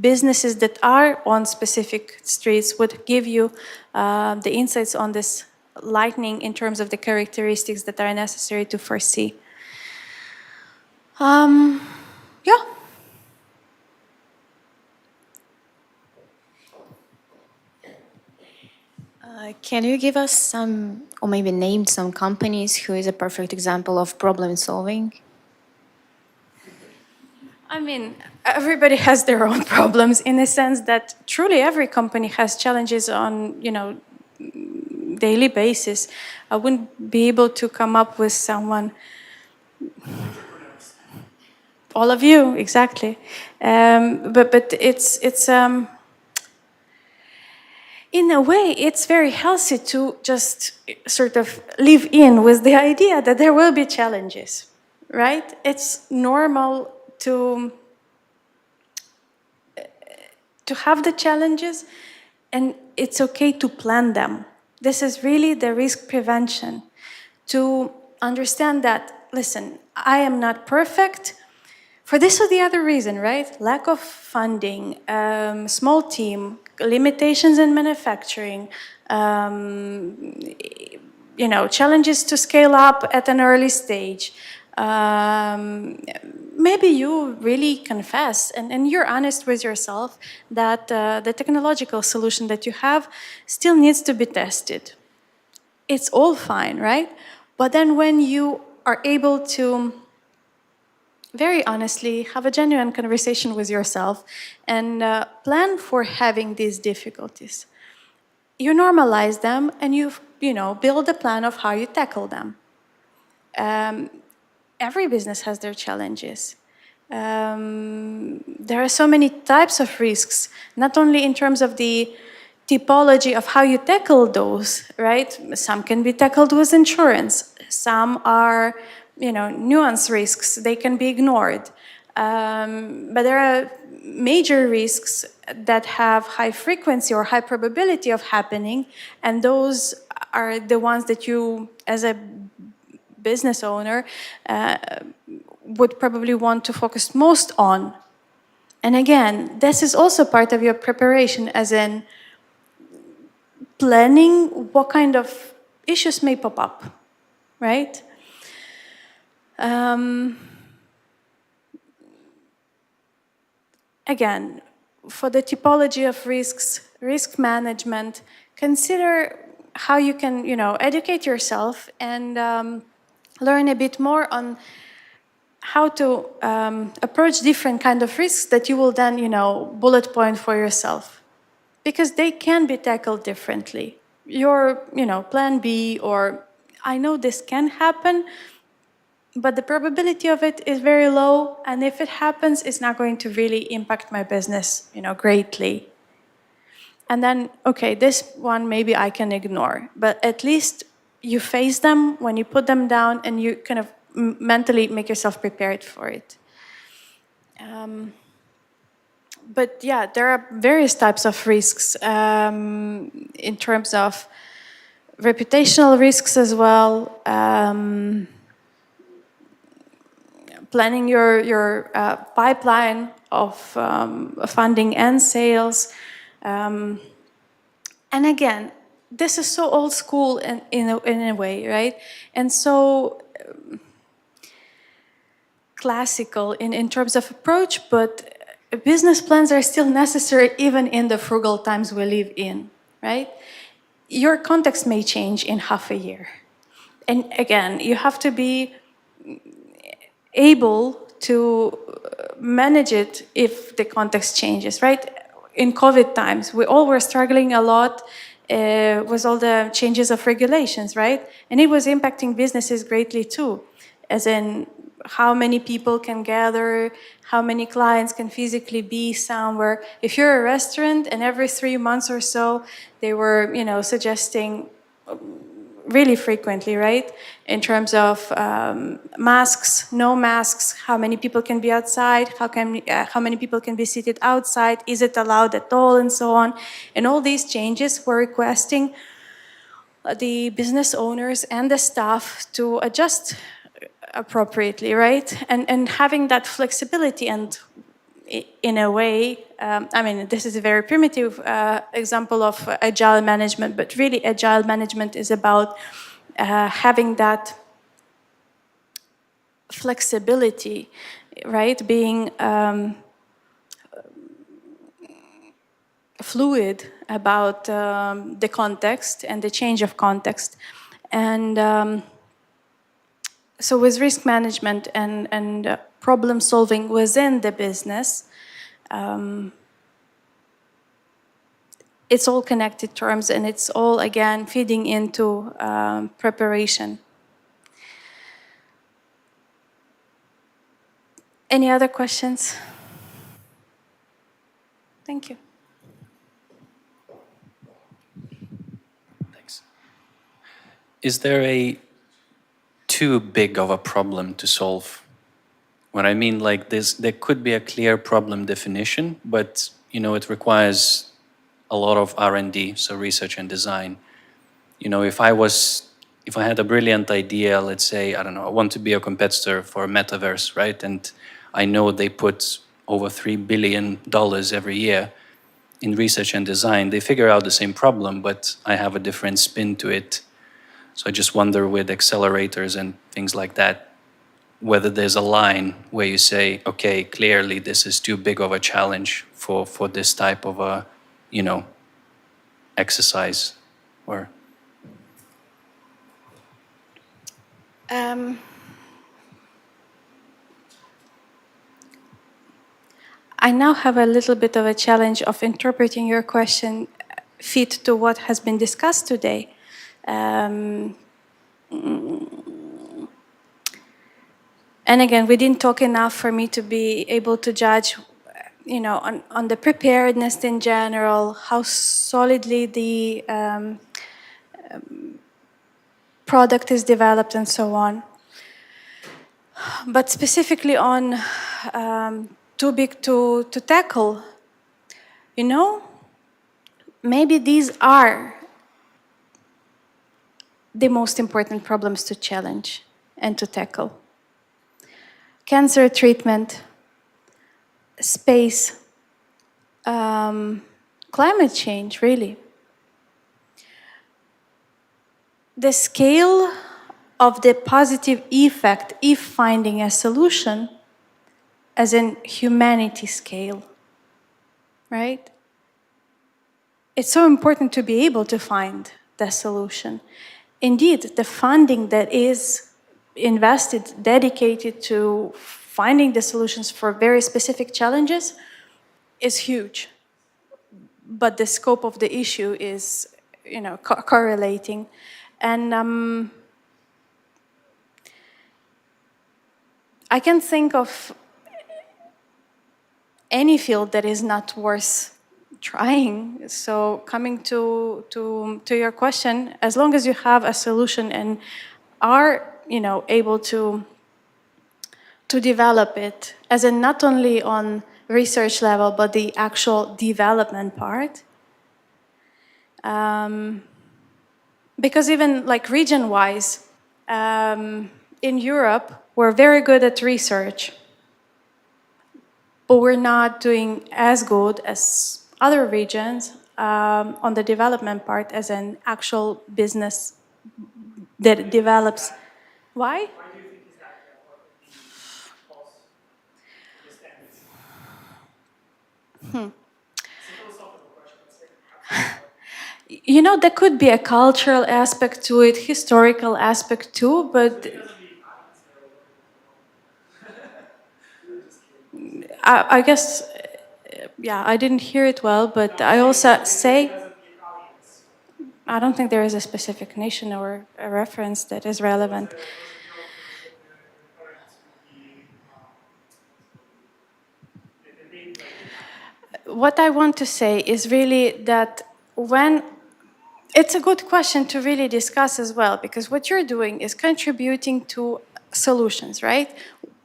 Speaker 1: Businesses that are on specific streets would give you the insights on this lighting in terms of the characteristics that are necessary to foresee. Yeah.
Speaker 5: Can you give us some, or maybe name some companies who is a perfect example of problem solving?
Speaker 1: I mean, everybody has their own problems in the sense that truly every company has challenges on, daily basis. I wouldn't be able to come up with someone. All of you, exactly. But it's in a way, it's very healthy to just sort of live in with the idea that there will be challenges, right? It's normal to have the challenges, and it's okay to plan them. This is really the risk prevention, to understand that, listen, I am not perfect for this or the other reason, right? Lack of funding, small team, limitations in manufacturing, challenges to scale up at an early stage. Maybe you really confess and you're honest with yourself that the technological solution that you have still needs to be tested. It's all fine, right? But then when you are able to very honestly have a genuine conversation with yourself and plan for having these difficulties, you normalize them and you build a plan of how you tackle them. Every business has their challenges. There are so many types of risks, not only in terms of the typology of how you tackle those, right? Some can be tackled with insurance. Some are, nuance risks. They can be ignored. But there are major risks that have high frequency or high probability of happening, and those are the ones that you, as a business owner, would probably want to focus most on. And again, this is also part of your preparation, as in planning what kind of issues may pop up, right? Again, for the typology of risks, risk management, consider how you can, educate yourself and learn a bit more on how to approach different kind of risks that you will then, bullet point for yourself, because they can be tackled differently. Your, plan B, or I know this can happen, but the probability of it is very low, and if it happens, it's not going to really impact my business, greatly. And then, okay, this one maybe I can ignore, but at least you face them when you put them down and you kind of mentally make yourself prepared for it. But yeah, there are various types of risks in terms of reputational risks as well. Planning your pipeline of funding and sales. And again, this is so old school in a way, right? And so classical in terms of approach, but business plans are still necessary even in the frugal times we live in, right? Your context may change in half a year. And again, you have to be able to manage it if the context changes, right? In COVID times, we all were struggling a lot with all the changes of regulations, right? And it was impacting businesses greatly too, as in how many people can gather, how many clients can physically be somewhere. If you're a restaurant and every 3 months or so, they were, suggesting really frequently, right? In terms of masks, no masks, how many people can be outside, how many people can be seated outside, is it allowed at all, and so on. And all these changes were requesting the business owners and the staff to adjust appropriately, right? And having that flexibility and in a way, this is a very primitive example of agile management, but really agile management is about having that flexibility, right? Being fluid about the context and the change of context. And so with risk management and problem solving within the business, it's all connected terms, and it's all, again, feeding into preparation. Any other questions? Thank you.
Speaker 4: Thanks. Is there a too big of a problem to solve? What I mean, like this, there could be a clear problem definition, but it requires a lot of R&D, so research and design. If I had a brilliant idea, let's say, I don't know, I want to be a competitor for Metaverse, right? And I know they put over $3 billion every year in research and design. They figure out the same problem, but I have a different spin to it. So I just wonder with accelerators and things like that, whether there's a line where you say, okay, clearly this is too big of a challenge for this type of a, exercise, or...
Speaker 1: I now have a little bit of a challenge of interpreting your question fit to what has been discussed today. And again, we didn't talk enough for me to be able to judge, on the preparedness in general, how solidly the product is developed and so on. But specifically on too big to tackle, maybe these are the most important problems to challenge and to tackle. Cancer treatment, space, climate change, really. The scale of the positive effect if finding a solution as in humanity scale, right? It's so important to be able to find the solution. Indeed, the funding that is invested, dedicated to finding the solutions for very specific challenges is huge. But the scope of the issue is, correlating. And I can think of any field that is not worth trying. So coming to your question, as long as you have a solution and are, able to develop it, as in not only on research level, but the actual development part. Because even like region-wise, in Europe, we're very good at research, but we're not doing as good as other regions on the development part as an actual business that develops. Why? You know, there could be a cultural aspect to it, historical aspect too, but I guess, yeah, I didn't hear it well, but I also say, I don't think there is a specific nation or a reference that is relevant. What I want to say is really that when it's a good question to really discuss as well, because what you're doing is contributing to solutions, right?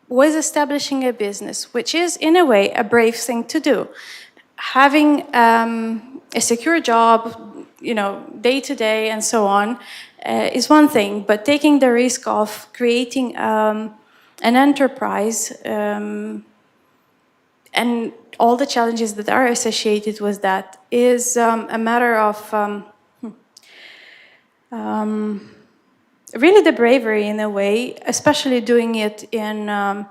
Speaker 1: With establishing a business, which is in a way a brave thing to do. Having a secure job, you know, day to day and so on, is one thing, but taking the risk of creating an enterprise and all the challenges that are associated with that is a matter of really the bravery in a way, especially doing it in a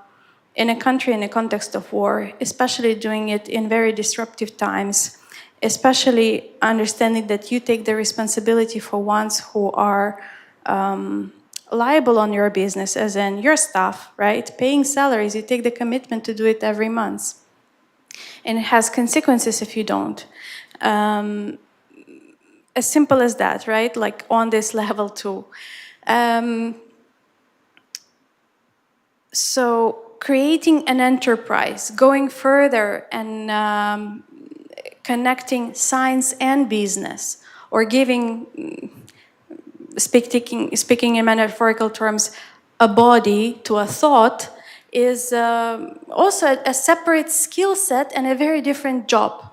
Speaker 1: country in a context of war, especially doing it in very disruptive times, especially understanding that you take the responsibility for ones who are liable on your business, as in your staff, right? Paying salaries, you take the commitment to do it every month. And it has consequences if you don't. As simple as that, right? Like on this level too. So creating an enterprise, going further and connecting science and business, or giving, speaking in metaphorical terms, a body to a thought, is also a separate skill set and a very different job.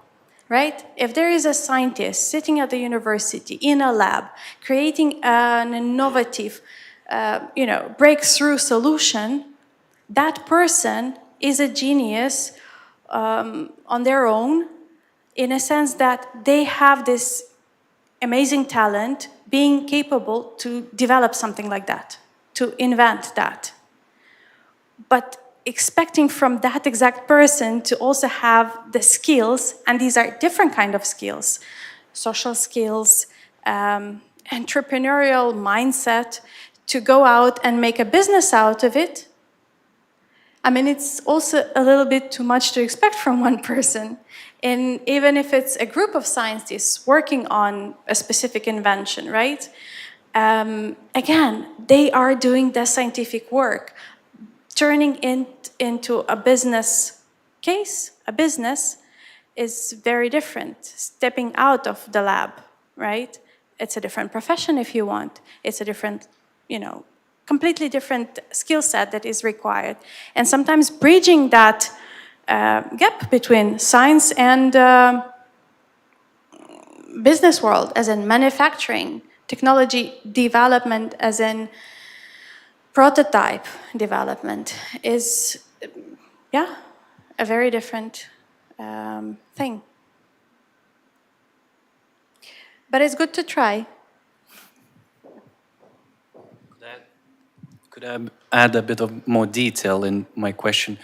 Speaker 1: Right? If there is a scientist sitting at the university in a lab creating an innovative, breakthrough solution, that person is a genius on their own, in a sense that they have this amazing talent, being capable to develop something like that, to invent that. But expecting from that exact person to also have the skills, and these are different kind of skills, social skills, entrepreneurial mindset, to go out and make a business out of it. I mean, it's also a little bit too much to expect from one person. And even if it's a group of scientists working on a specific invention, right? Again, they are doing the scientific work. Turning it into a business case, a business, is very different. Stepping out of the lab, right? It's a different profession if you want. It's a different, completely different skill set that is required. And sometimes bridging that gap between science and business world, as in manufacturing, technology development, as in prototype development, is, a very different thing. But it's good to try.
Speaker 4: Could I add a bit of more detail in my question?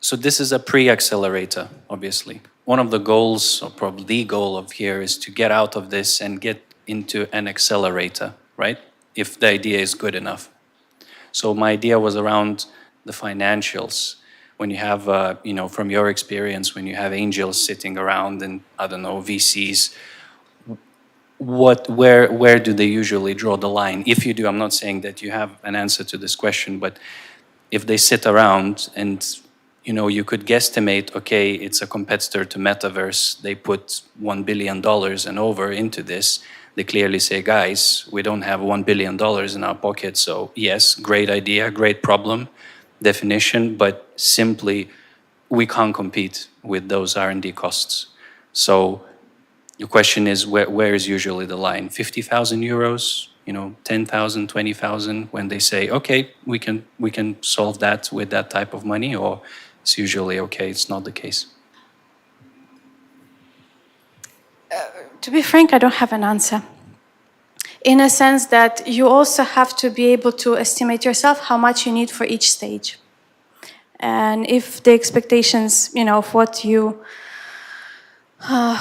Speaker 4: So this is a pre-accelerator, obviously. One of the goals, or probably the goal of here, is to get out of this and get into an accelerator, right? If the idea is good enough. So my idea was around the financials. When you have, from your experience, when you have angels sitting around and, I don't know, VCs, where do they usually draw the line? If you do, I'm not saying that you have an answer to this question, but if they sit around and, you could guesstimate, okay, it's a competitor to Metaverse, they put $1 billion and over into this, they clearly say, guys, we don't have $1 billion in our pocket, so yes, great idea, great problem, definition, but simply we can't compete with those R&D costs. So your question is, where is usually the line? 50,000 euros, 10,000, 20,000, when they say, okay, we can solve that with that type of money, or it's usually, okay, it's not the case?
Speaker 1: To be frank, I don't have an answer. In a sense that you also have to be able to estimate yourself how much you need for each stage. And if the expectations, of what you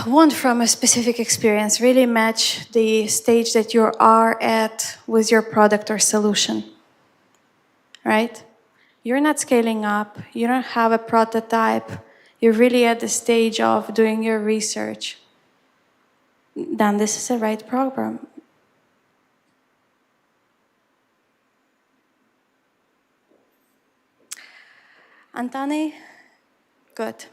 Speaker 1: want from a specific experience really match the stage that you are at with your product or solution, right? You're not scaling up, you don't have a prototype, you're really at the stage of doing your research, then this is the right program. Антоний? Good.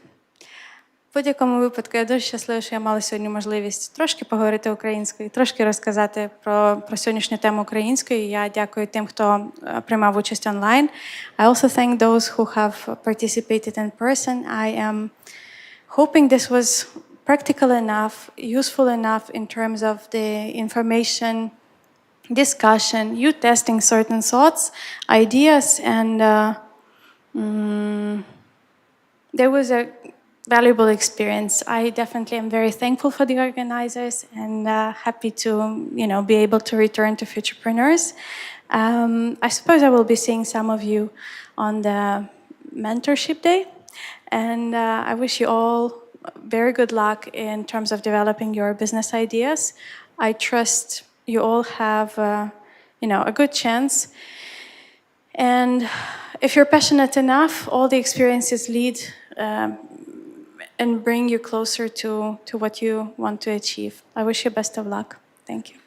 Speaker 1: В будь-якому випадку, я дуже щаслива, що я мала сьогодні можливість трошки поговорити українською, трошки розказати про сьогоднішню тему українською. Я дякую тим, хто приймав участь онлайн. I also thank those who have participated in person. I am hoping this was practical enough, useful enough in terms of the information, discussion, you testing certain thoughts, ideas, and there was a valuable experience. I definitely am very thankful for the organizers and happy to, be able to return to Futurepreneurs. I suppose I will be seeing some of you on the mentorship day, and I wish you all very good luck in terms of developing your business ideas. I trust you all have, a good chance. And if you're passionate enough, all the experiences lead and bring you closer to what you want to achieve. I wish you best of luck. Thank you.